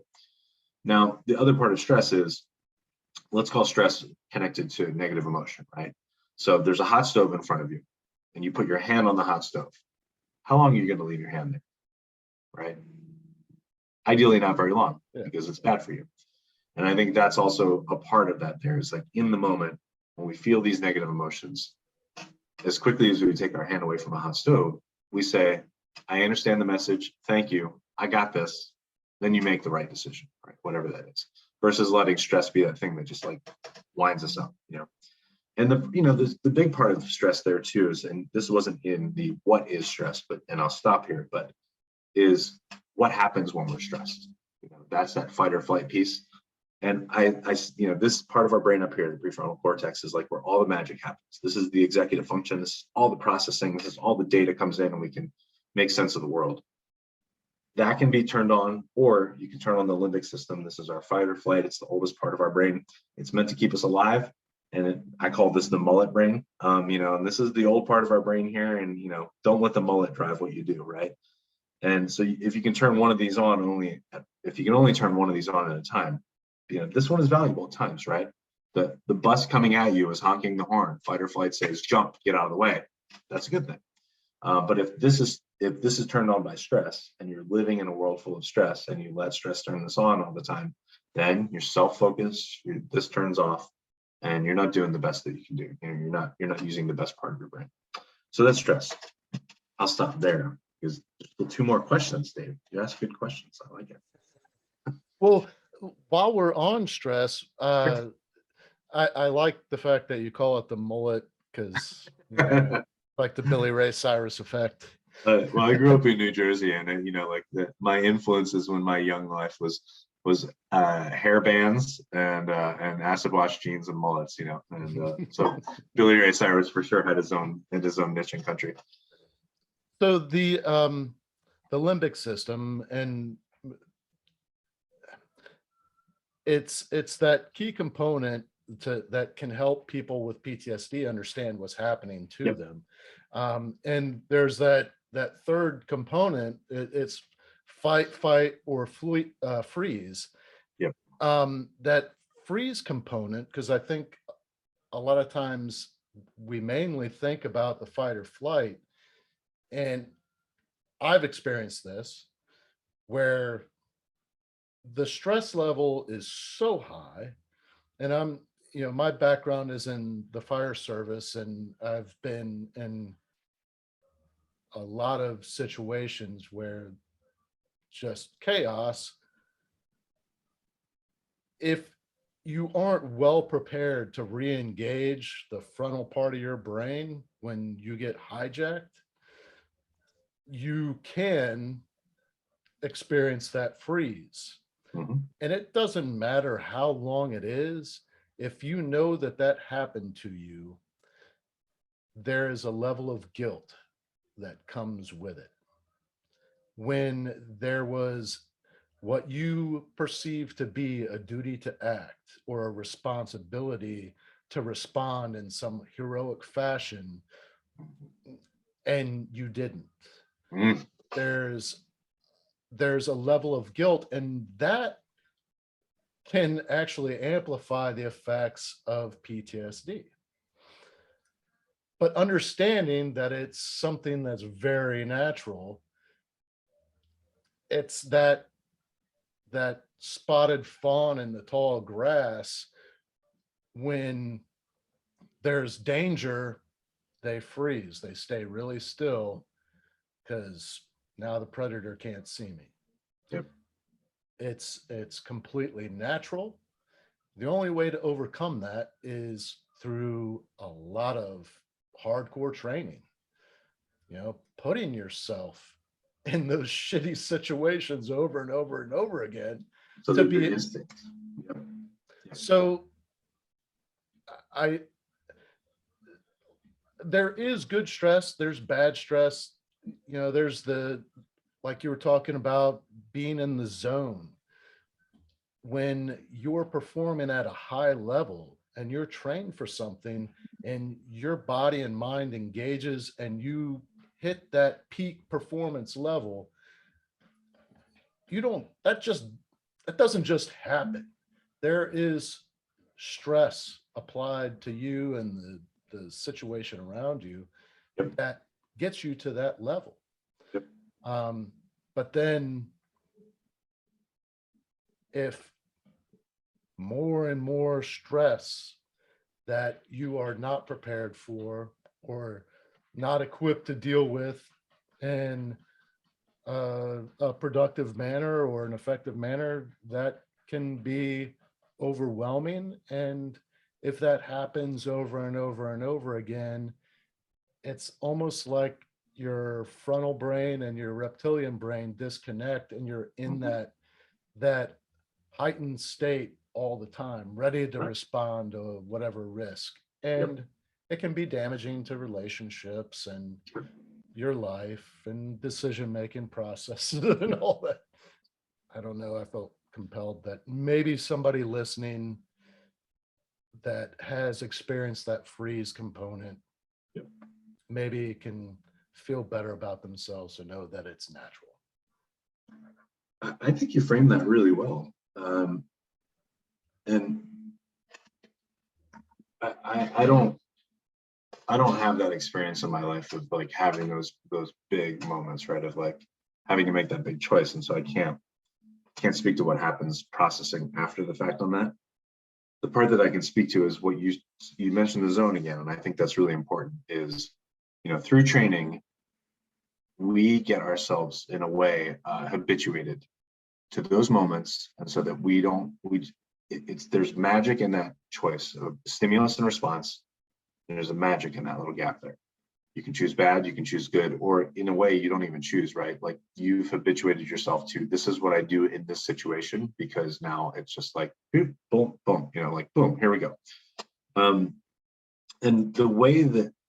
Now, the other part of stress is, let's call stress connected to negative emotion, right? So if there's a hot stove in front of you and you put your hand on the hot stove, how long are you going to leave your hand there, right? Ideally, not very long, because it's bad for you. And I think that's also a part of that there is like in the moment, when we feel these negative emotions, as quickly as we take our hand away from a hot stove, we say, I understand the message. Thank you. I got this. Then you make the right decision, right? Whatever that is, versus letting stress be that thing that just like winds us up, And the big part of stress there too is, and this wasn't in the what is stress, and I'll stop here, but is what happens when we're stressed. That's that fight or flight piece. And I this part of our brain up here, the prefrontal cortex, is like where all the magic happens. This is the executive function. This is all the processing. This is all the data comes in, and we can make sense of the world. That can be turned on, or you can turn on the limbic system. This is our fight or flight. It's the oldest part of our brain. It's meant to keep us alive, and I call this the mullet brain. And this is the old part of our brain here. And don't let the mullet drive what you do, right? And so if you can turn one of these on if you can only turn one of these on at a time, this one is valuable at times, right? The bus coming at you is honking the horn. Fight or flight says, jump, get out of the way. That's a good thing. But if this is turned on by stress, and you're living in a world full of stress, and you let stress turn this on all the time, then you're self-focused, this turns off, and you're not doing the best that you can do. You're not using the best part of your brain. So that's stress. I'll stop there because there's 2 more questions, Dave. You ask good questions. I like it. Well, while we're on stress, I like the fact that you call it the mullet, because like the Billy Ray Cyrus effect. Well, I grew up in New Jersey, and my influences when my young life was hair bands and acid wash jeans and mullets, and so Billy Ray Cyrus for sure had his own niche in country. So the limbic system, and it's that key component that can help people with PTSD understand what's happening to them. And there's that third component. It's fight, or freeze. That freeze component, because I think a lot of times we mainly think about the fight or flight, and I've experienced this where the stress level is so high, and my background is in the fire service, and I've been in a lot of situations where just chaos. If you aren't well prepared to re-engage the frontal part of your brain when you get hijacked, you can experience that freeze. Mm-hmm. And it doesn't matter how long it is. If you know that happened to you, there is a level of guilt that comes with it. When there was what you perceive to be a duty to act, or a responsibility to respond in some heroic fashion, and you didn't, there's a level of guilt, and that can actually amplify the effects of PTSD. But understanding that it's something that's very natural, it's that spotted fawn in the tall grass. When there's danger, they freeze, they stay really still because now the predator can't see me. Yep. It's completely natural. The only way to overcome that is through a lot of hardcore training, putting yourself in those shitty situations over and over and over again. So to the be instinct. Yep. So there is good stress, there's bad stress, there's like you were talking about, being in the zone. When you're performing at a high level and you're trained for something and your body and mind engages and you hit that peak performance level, that doesn't just happen. There is stress applied to you and the situation around you. Yep. That gets you to that level. Yep. But then if more and more stress that you are not prepared for or not equipped to deal with in a productive manner or an effective manner, that can be overwhelming. And if that happens over and over and over again, it's almost like your frontal brain and your reptilian brain disconnect, and you're in that heightened state all the time, ready to respond to whatever risk. And it can be damaging to relationships and your life and decision-making processes and all that. I don't know. I felt compelled that maybe somebody listening that has experienced that freeze component maybe can feel better about themselves and know that it's natural. I think you framed that really well. And I don't have that experience in my life of like having those big moments, right? Of like having to make that big choice. And so I can't speak to what happens processing after the fact on that. The part that I can speak to is what you mentioned, the zone again. And I think that's really important is, through training, we get ourselves in a way habituated to those moments. And so that there's magic in that choice of stimulus and response. And there's a magic in that little gap there. You can choose bad, you can choose good, or in a way you don't even choose, right? Like you've habituated yourself to, this is what I do in this situation, because now it's just like, boom, boom, boom, like boom, here we go. And the way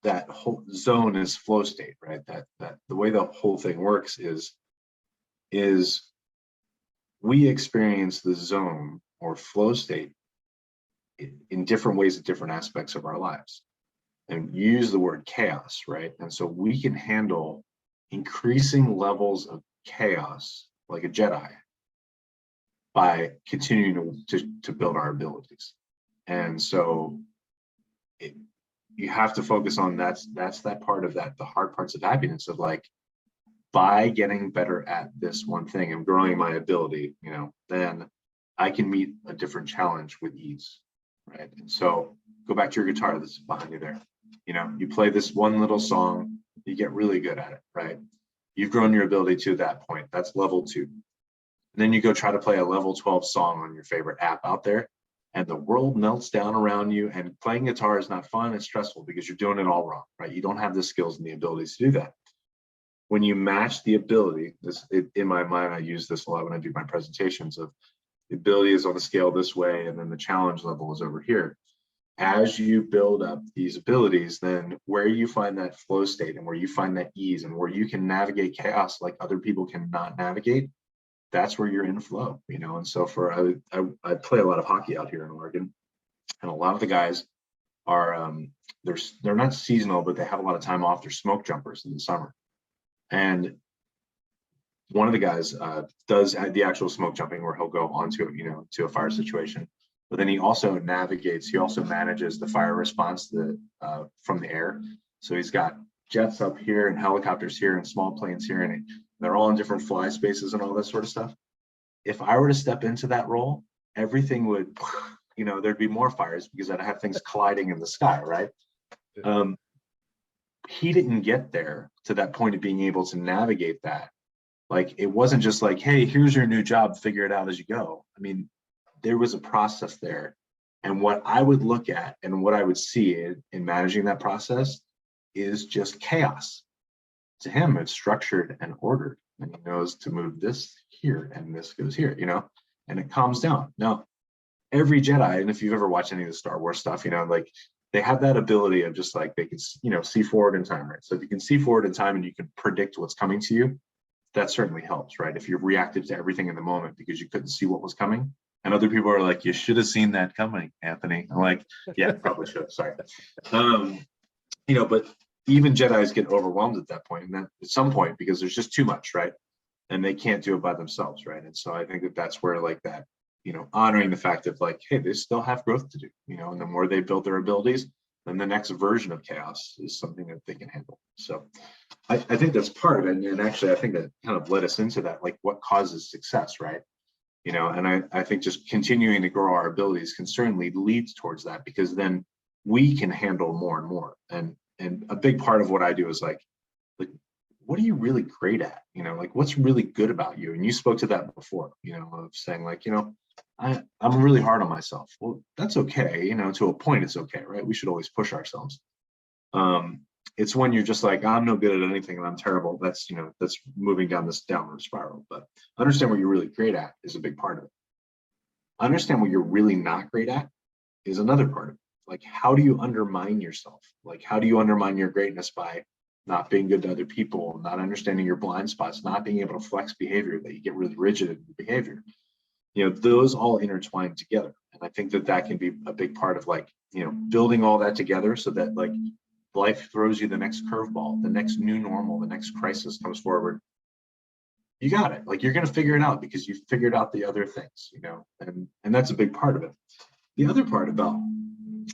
that whole zone is flow state, right? That the way the whole thing works is we experience the zone or flow state in different ways at different aspects of our lives. And use the word chaos, right? And so we can handle increasing levels of chaos like a Jedi by continuing to build our abilities. And so you have to focus on that's that part of that, the hard parts of happiness of like, by getting better at this one thing and growing my ability, then I can meet a different challenge with ease, right? And so go back to your guitar that's behind you there. You play this one little song, you get really good at it, right? You've grown your ability to that point. That's level 2. And then you go try to play a level 12 song on your favorite app out there, and the world melts down around you, and playing guitar is not fun, it's stressful because you're doing it all wrong, right? You don't have the skills and the abilities to do that. When you match the ability, in my mind, I use this a lot when I do my presentations of the ability is on the scale this way, and then the challenge level is over here. As you build up these abilities, then where you find that flow state and where you find that ease and where you can navigate chaos like other people cannot navigate, that's where you're in flow, And so I play a lot of hockey out here in Oregon, and a lot of the guys are they're not seasonal, but they have a lot of time off. They're smoke jumpers in the summer, and one of the guys does the actual smoke jumping where he'll go onto to a fire situation. But then he also manages the fire response from the air. So he's got jets up here and helicopters here and small planes here, and they're all in different fly spaces and all that sort of stuff. If I were to step into that role, everything would there'd be more fires because I'd have things colliding in the sky, right? He didn't get there to that point of being able to navigate that. Like, it wasn't just like, hey, here's your new job, figure it out as you go. I mean, there was a process there. And what I would look at and what I would see in managing that process is just chaos. To him, it's structured and ordered. And he knows to move this here and this goes here, and it calms down. Now, every Jedi, and if you've ever watched any of the Star Wars stuff, like they have that ability of just like they can, see forward in time, right? So if you can see forward in time and you can predict what's coming to you, that certainly helps, right? If you're reactive to everything in the moment because you couldn't see what was coming. And other people are like, you should have seen that coming, Anthony. I'm like, yeah, probably should have. Sorry. But even Jedis get overwhelmed at that point, and that at some point, because there's just too much, right? And they can't do it by themselves, right? And so I think that that's where like that, honoring the fact of like, hey, they still have growth to do, and the more they build their abilities, then the next version of chaos is something that they can handle. So I think that's part of it. And actually, I think that kind of led us into that, like what causes success, right? And I think just continuing to grow our abilities can certainly lead towards that, because then we can handle more and more. And a big part of what I do is like, what are you really great at? Like what's really good about you? And you spoke to that before, of saying like, I'm really hard on myself. Well, that's okay. To a point, it's okay, right? We should always push ourselves. It's when you're just like, I'm no good at anything and I'm terrible. That's moving down this downward spiral. But understand what you're really great at is a big part of it. Understand what you're really not great at is another part of it. Like, how do you undermine yourself? Like, how do you undermine your greatness by not being good to other people, not understanding your blind spots, not being able to flex behavior, that you get really rigid in your behavior? Those all intertwine together. And I think that can be a big part of like, building all that together so that like life throws you the next curveball, the next new normal, the next crisis comes forward. You got it. Like, you're going to figure it out because you figured out the other things, and that's a big part of it. The other part about,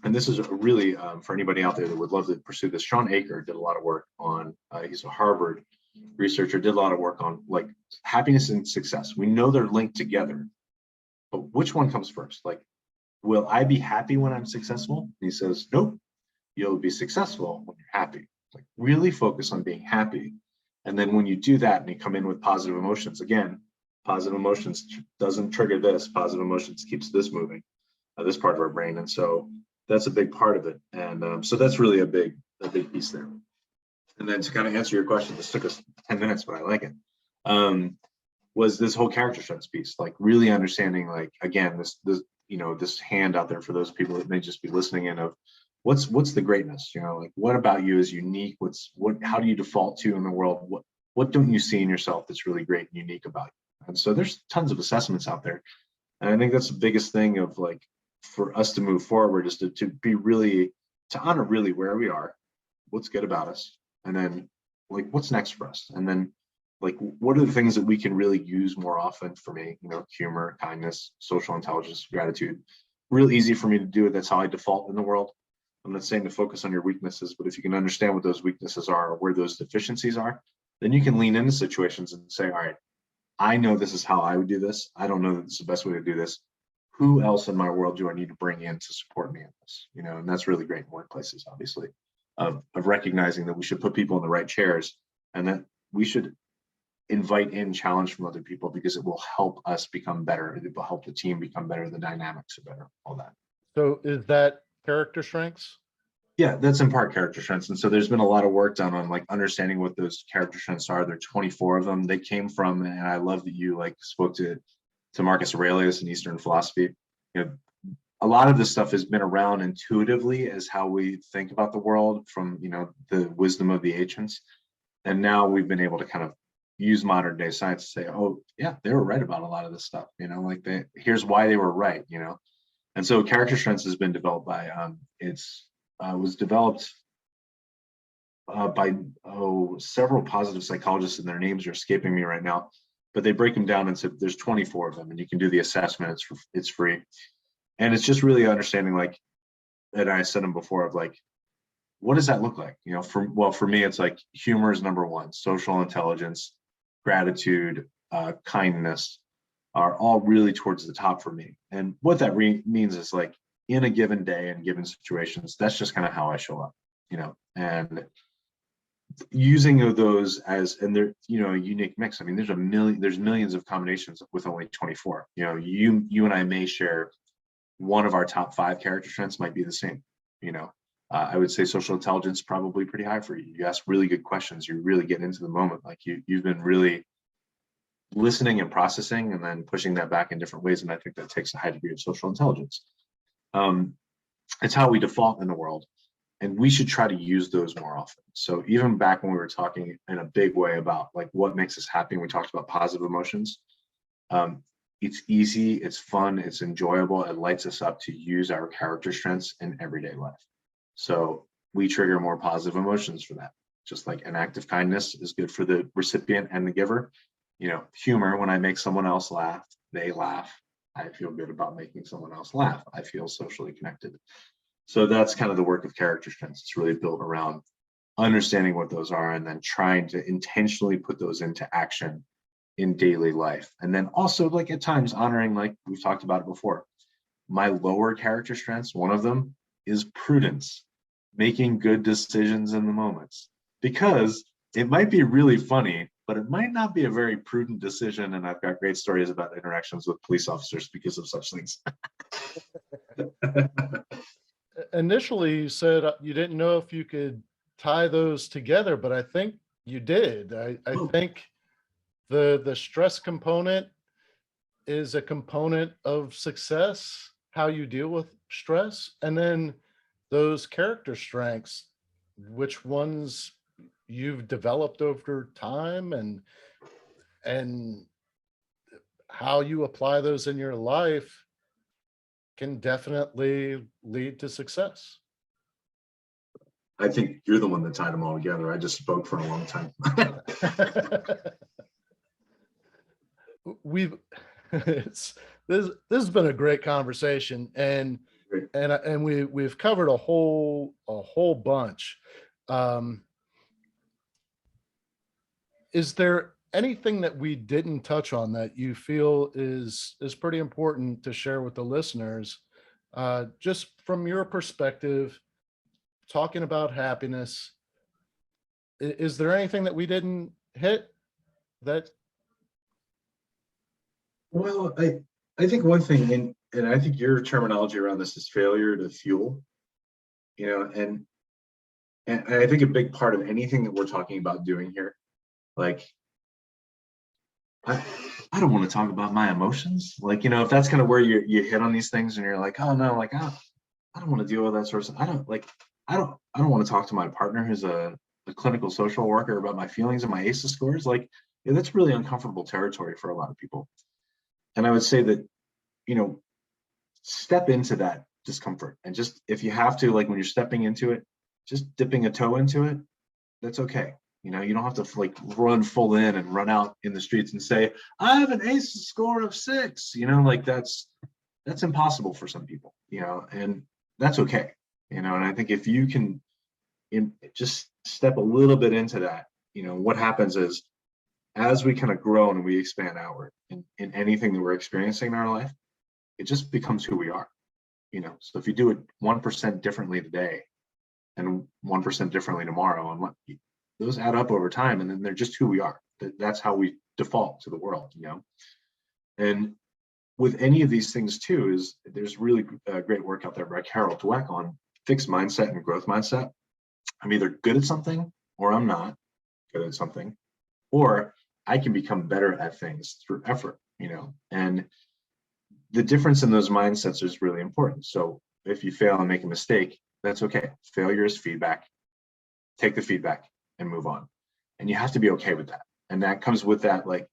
and this is really for anybody out there that would love to pursue this, Sean Aker did a lot of work on, he's a Harvard researcher, did a lot of work on like happiness and success. We know they're linked together, but which one comes first? Like, will I be happy when I'm successful? And he says, nope, you'll be successful when you're happy. Like, really focus on being happy. And then when you do that and you come in with positive emotions, again, positive emotions doesn't trigger this, positive emotions keeps this moving, this part of our brain. And so that's a big part of it. And so that's really a big piece there. And then to kind of answer your question, this took us 10 minutes, but I like it. Was this whole character strengths piece, like really understanding, like, again, this hand out there for those people that may just be listening in of what's the greatness, like what about you is unique? How do you default to in the world? What don't you see in yourself that's really great and unique about you? And so there's tons of assessments out there. And I think that's the biggest thing of like, for us to move forward is to be really, to honor really where we are, what's good about us, and then like what's next for us, and then like what are the things that we can really use more often. For me, humor, kindness, social intelligence, gratitude. Real easy for me to do it. That's how I default in the world. I'm not saying to focus on your weaknesses, but if you can understand what those weaknesses are or where those deficiencies are, then you can lean into situations and say, all right, I know this is how I would do this. I don't know that this is the best way to do this. Who else in my world do I need to bring in to support me in this? And that's really great in workplaces, obviously, of recognizing that we should put people in the right chairs and that we should invite in challenge from other people because it will help us become better. It will help the team become better. The dynamics are better, all that. So is that character strengths? Yeah, that's in part character strengths. And so there's been a lot of work done on like understanding what those character strengths are. There are 24 of them. They came from, and I love that you like spoke to Marcus Aurelius and Eastern philosophy. A lot of this stuff has been around intuitively as how we think about the world from, the wisdom of the ancients. And now we've been able to kind of use modern day science to say, oh yeah, they were right about a lot of this stuff, here's why they were right, And so character strengths has been developed by, was developed by several positive psychologists, and their names are escaping me right now, but they break them down and said there's 24 of them, and you can do the assessment. It's free, and it's just really understanding, like, and I said them before, of like, what does that look like? For me, it's like humor is number one, social intelligence, gratitude, kindness, are all really towards the top for me. And what that means is like in a given day and given situations, that's just kind of how I show up, and using those as, and they're, a unique mix. I mean, there's millions of combinations with only 24. You and I may share one of our top 5 character strengths might be the same. I would say social intelligence probably pretty high for you. You ask really good questions. You really get into the moment. Like you've been really listening and processing and then pushing that back in different ways. And I think that takes a high degree of social intelligence. It's how we default in the world. And we should try to use those more often. So even back when we were talking in a big way about like what makes us happy, and we talked about positive emotions, it's easy, it's fun, it's enjoyable, it lights us up to use our character strengths in everyday life. So we trigger more positive emotions for that. Just like an act of kindness is good for the recipient and the giver. Humor, when I make someone else laugh, they laugh. I feel good about making someone else laugh. I feel socially connected. So that's kind of the work of character strengths. It's really built around understanding what those are and then trying to intentionally put those into action in daily life. And then also like at times honoring, like we've talked about it before, my lower character strengths, one of them is prudence, making good decisions in the moments, because it might be really funny, but it might not be a very prudent decision. And I've got great stories about interactions with police officers because of such things. Initially, you said you didn't know if you could tie those together, but I think you did. I think the stress component is a component of success, how you deal with stress, and then those character strengths, which ones you've developed over time, and how you apply those in your life can definitely lead to success. I think you're the one that tied them all together. I just spoke for a long time. This has been a great conversation, and Great. we've covered a whole bunch. Is there anything that we didn't touch on that you feel is pretty important to share with the listeners, just from your perspective, talking about happiness? Is there anything that we didn't hit that? Well, I think one thing, and I think your terminology around this is failure to fuel, and I think a big part of anything that we're talking about doing here, like, I don't want to talk about my emotions. Like, if that's kind of where you hit on these things and you're like, oh no, like, I don't want to deal with that sort of stuff. I don't want to talk to my partner who's a clinical social worker about my feelings and my ACEs scores. Like, that's really uncomfortable territory for a lot of people. And I would say that, step into that discomfort, and just, if you have to, like when you're stepping into it, just dipping a toe into it, that's okay. You don't have to like run full in and run out in the streets and say, I have an ACE score of 6, like that's impossible for some people, and that's okay. And I think if you can just step a little bit into that, what happens is, as we kind of grow and we expand outward in anything that we're experiencing in our life, it just becomes who we are. So if you do it 1% differently today and 1% differently tomorrow, and those add up over time, and then they're just who we are. That's how we default to the world, And with any of these things too, is there's really great work out there by Carol Dweck on fixed mindset and growth mindset. I'm either good at something or I'm not good at something, or I can become better at things through effort, and the difference in those mindsets is really important. So if you fail and make a mistake, that's okay. Failure is feedback. Take the feedback and move on. And you have to be okay with that. And that comes with that, like,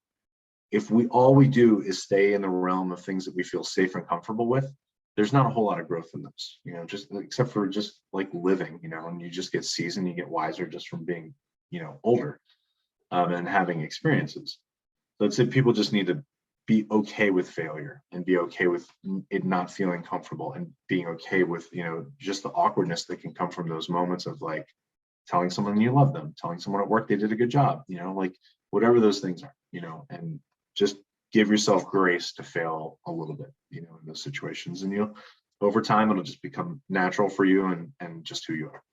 if all we do is stay in the realm of things that we feel safe and comfortable with, there's not a whole lot of growth in those, just except for just like living, and you just get seasoned, you get wiser just from being, older, and having experiences. So I'd say people just need to be okay with failure and be okay with it not feeling comfortable, and being okay with, just the awkwardness that can come from those moments of like telling someone you love them, telling someone at work they did a good job, like whatever those things are, and just give yourself grace to fail a little bit, in those situations. And over time, it'll just become natural for you and just who you are.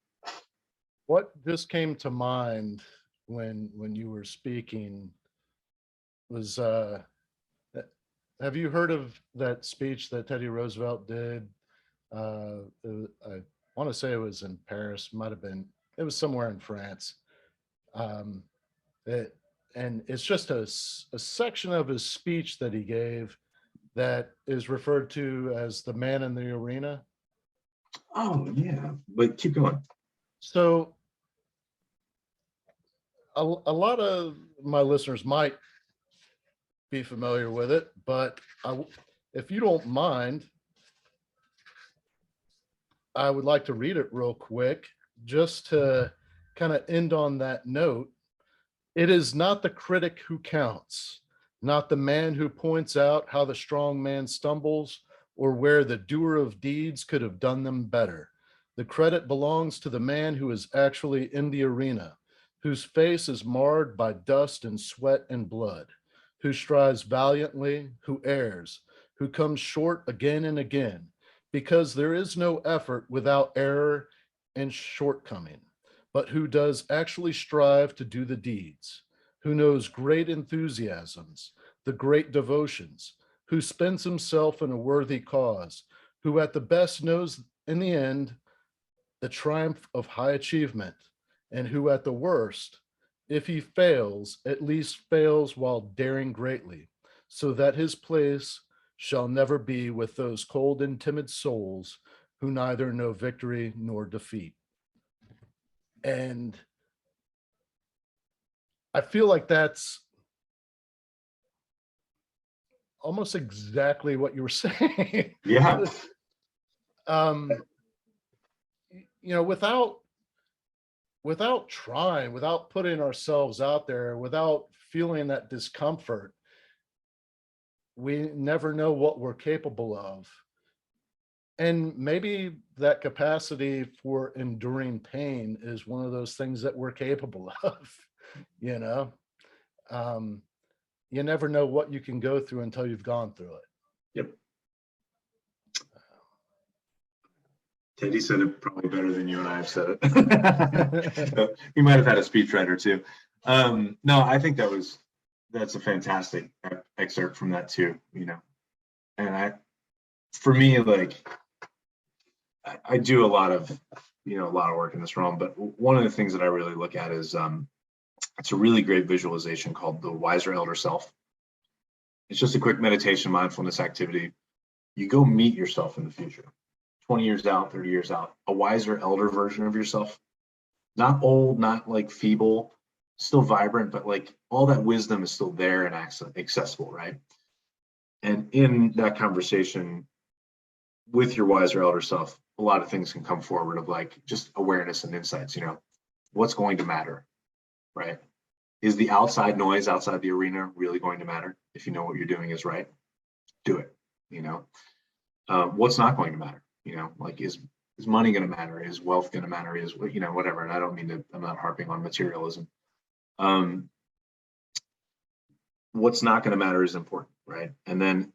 What just came to mind when you were speaking was have you heard of that speech that Teddy Roosevelt did? I want to say it was in Paris, might have been, it was somewhere in France. Um, it, and it's just a section of his speech that he gave that is referred to as the man in the arena. Oh yeah, but keep going. So a lot of my listeners might be familiar with it, but if you don't mind, I would like to read it real quick just to kind of end on that note. It is not the critic who counts, not the man who points out how the strong man stumbles or where the doer of deeds could have done them better. The credit belongs to the man who is actually in the arena, whose face is marred by dust and sweat and blood, who strives valiantly, who errs, who comes short again and again, because there is no effort without error and shortcoming, but who does actually strive to do the deeds, who knows great enthusiasms, the great devotions, who spends himself in a worthy cause, who at the best knows in the end the triumph of high achievement, and who at the worst, if he fails, at least fails while daring greatly, so that his place shall never be with those cold and timid souls who neither know victory nor defeat. And I feel like that's almost exactly what you were saying. Yeah. Without trying, without putting ourselves out there, without feeling that discomfort, we never know what we're capable of. And maybe that capacity for enduring pain is one of those things that we're capable of, you know? You never know what you can go through until you've gone through it. Yep. Teddy said it probably better than you and I have said it. He might have had a speechwriter too. No, I think that's a fantastic excerpt from that too, And for me, like I do a lot of work in this realm, but one of the things that I really look at is it's a really great visualization called the Wiser Elder Self. It's just a quick meditation, mindfulness activity. You go meet yourself in the future, 20 years out, 30 years out, a wiser elder version of yourself, not old, not like feeble, still vibrant, but like all that wisdom is still there and accessible, right? And in that conversation with your wiser elder self, a lot of things can come forward of like just awareness and insights, what's going to matter, right? Is the outside noise outside the arena really going to matter? If you know what you're doing is right, do it, what's not going to matter? Like is money going to matter? Is wealth going to matter? Is whatever. And I don't mean to. I'm not harping on materialism. What's not going to matter is important, right? And then,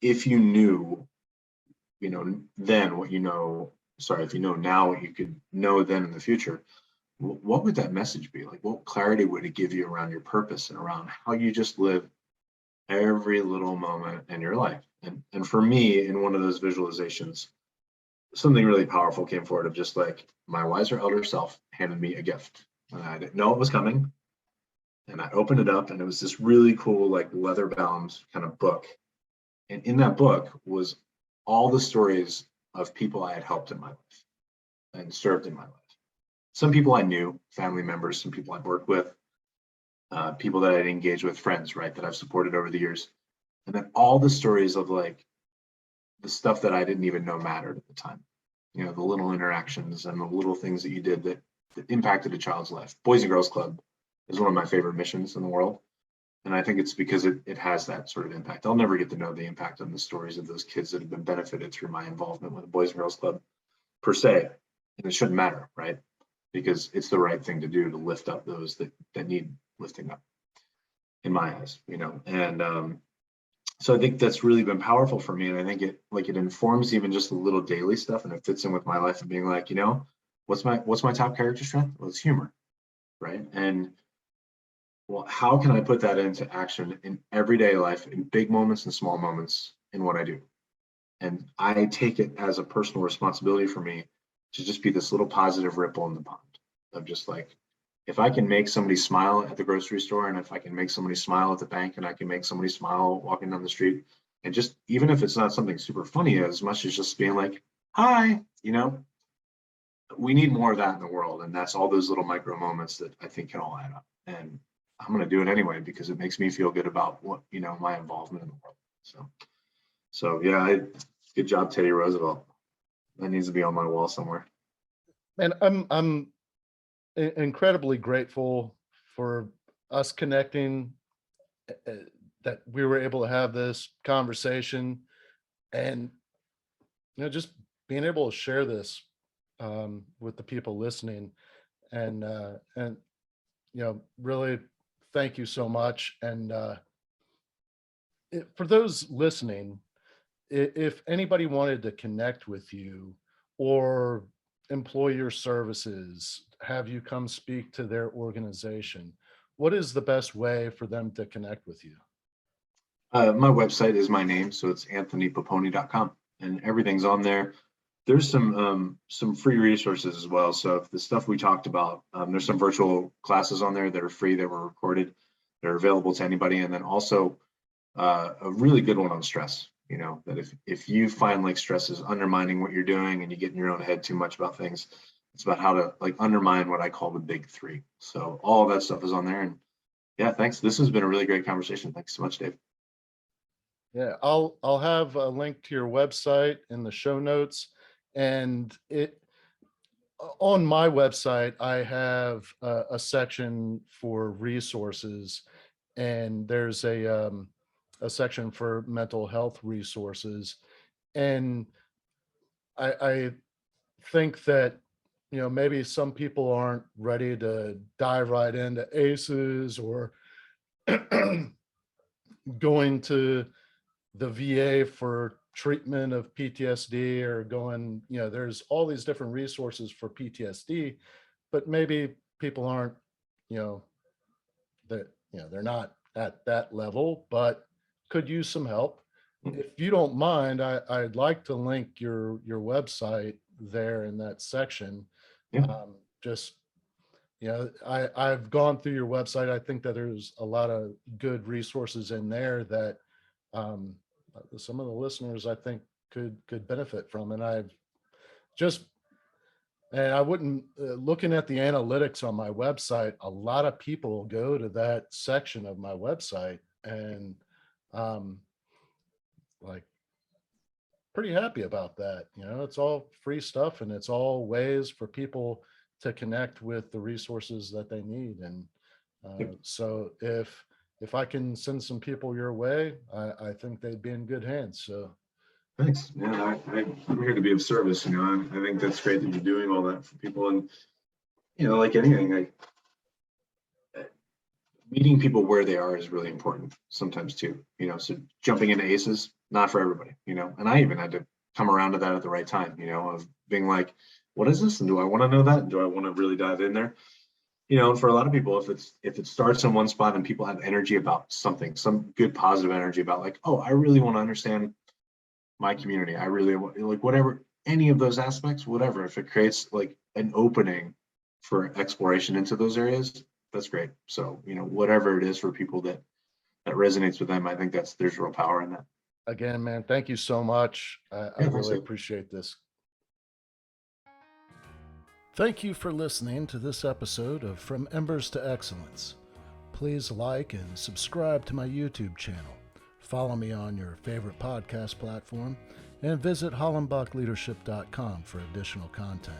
if you knew, then what if you know now what you could know then in the future, what would that message be? Like, what clarity would it give you around your purpose and around how you just live every little moment in your life? And for me, in one of those visualizations, something really powerful came forward of just like my wiser elder self handed me a gift. And I didn't know it was coming. And I opened it up and it was this really cool, like leather bound kind of book. And in that book was all the stories of people I had helped in my life and served in my life. Some people I knew, family members, some people I've worked with, people that I'd engaged with, friends, right, that I've supported over the years. And then all the stories of like the stuff that I didn't even know mattered at the time. The little interactions and the little things that you did that impacted a child's life. Boys and Girls Club is one of my favorite missions in the world. And I think it's because it has that sort of impact. I'll never get to know the impact on the stories of those kids that have been benefited through my involvement with the Boys and Girls Club per se. And it shouldn't matter, right? Because it's the right thing to do to lift up those that need lifting up. in my eyes, and so I think that's really been powerful for me. And I think it informs even just the little daily stuff, and it fits in with my life of being like, what's my top character strength? Well, it's humor, right? And well, how can I put that into action in everyday life, in big moments and small moments in what I do? And I take it as a personal responsibility for me to just be this little positive ripple in the pond of just like, if I can make somebody smile at the grocery store, and if I can make somebody smile at the bank, and I can make somebody smile walking down the street, and just even if it's not something super funny, as much as just being like, hi, we need more of that in the world. And that's all those little micro moments that I think can all add up. And I'm going to do it anyway because it makes me feel good about what, my involvement in the world. So yeah, good job, Teddy Roosevelt. That needs to be on my wall somewhere. And I'm incredibly grateful for us connecting, that we were able to have this conversation, and just being able to share this with the people listening, and really thank you so much. And for those listening, if anybody wanted to connect with you or employ your services, have you come speak to their organization, what is the best way for them to connect with you? My website is my name, so it's anthonypoponi.com, and everything's on there. There's some free resources as well. So if the stuff we talked about, there's some virtual classes on there that are free, that were recorded, that are available to anybody, and then also a really good one on stress. That if you find like stress is undermining what you're doing and you get in your own head too much about things, it's about how to like undermine what I call the big three. So all of that stuff is on there. And yeah, thanks. This has been a really great conversation. Thanks so much, Dave. Yeah, I'll have a link to your website in the show notes, and on my website I have a section for resources, and there's a section for mental health resources. And I think that maybe some people aren't ready to dive right into ACEs or going to the VA for treatment of PTSD, or going, there's all these different resources for PTSD, but maybe people aren't, you know, that, they're not at that level, but could use some help. If you don't mind, I'd like to link your website there in that section. Yeah. Just, I've gone through your website. I think that there's a lot of good resources in there that some of the listeners, I think, could benefit from. And I wouldn't, looking at the analytics on my website, a lot of people go to that section of my website, and like, pretty happy about that. It's all free stuff, and it's all ways for people to connect with the resources that they need. And so if I can send some people your way, I think they'd be in good hands. So Thanks. Yeah, I'm here to be of service. I think that's great that you're doing all that for people. And like anything, like meeting people where they are is really important sometimes too. So jumping into ACEs, not for everybody. And I even had to come around to that at the right time. Of being like, what is this, and do I want to know that, and do I want to really dive in there? And for a lot of people, if it starts in one spot and people have energy about something, some good positive energy about like, oh, I really want to understand my community. I really want, like, whatever, any of those aspects, whatever, if it creates like an opening for exploration into those areas, that's great. So, whatever it is for people that resonates with them, I think there's real power in that. again, man, thank you so much. I really appreciate this. Thank you for listening to this episode of From Embers to Excellence. Please like and subscribe to my YouTube channel. Follow me on your favorite podcast platform, and visit hollenbachleadership.com for additional content.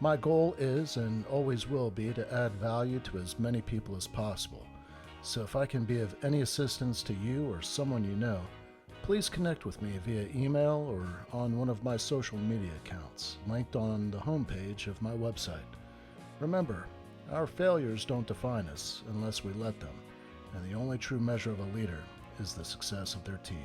My goal is and always will be to add value to as many people as possible. So if I can be of any assistance to you or someone you know, please connect with me via email or on one of my social media accounts, linked on the homepage of my website. Remember, our failures don't define us unless we let them, and the only true measure of a leader is the success of their team.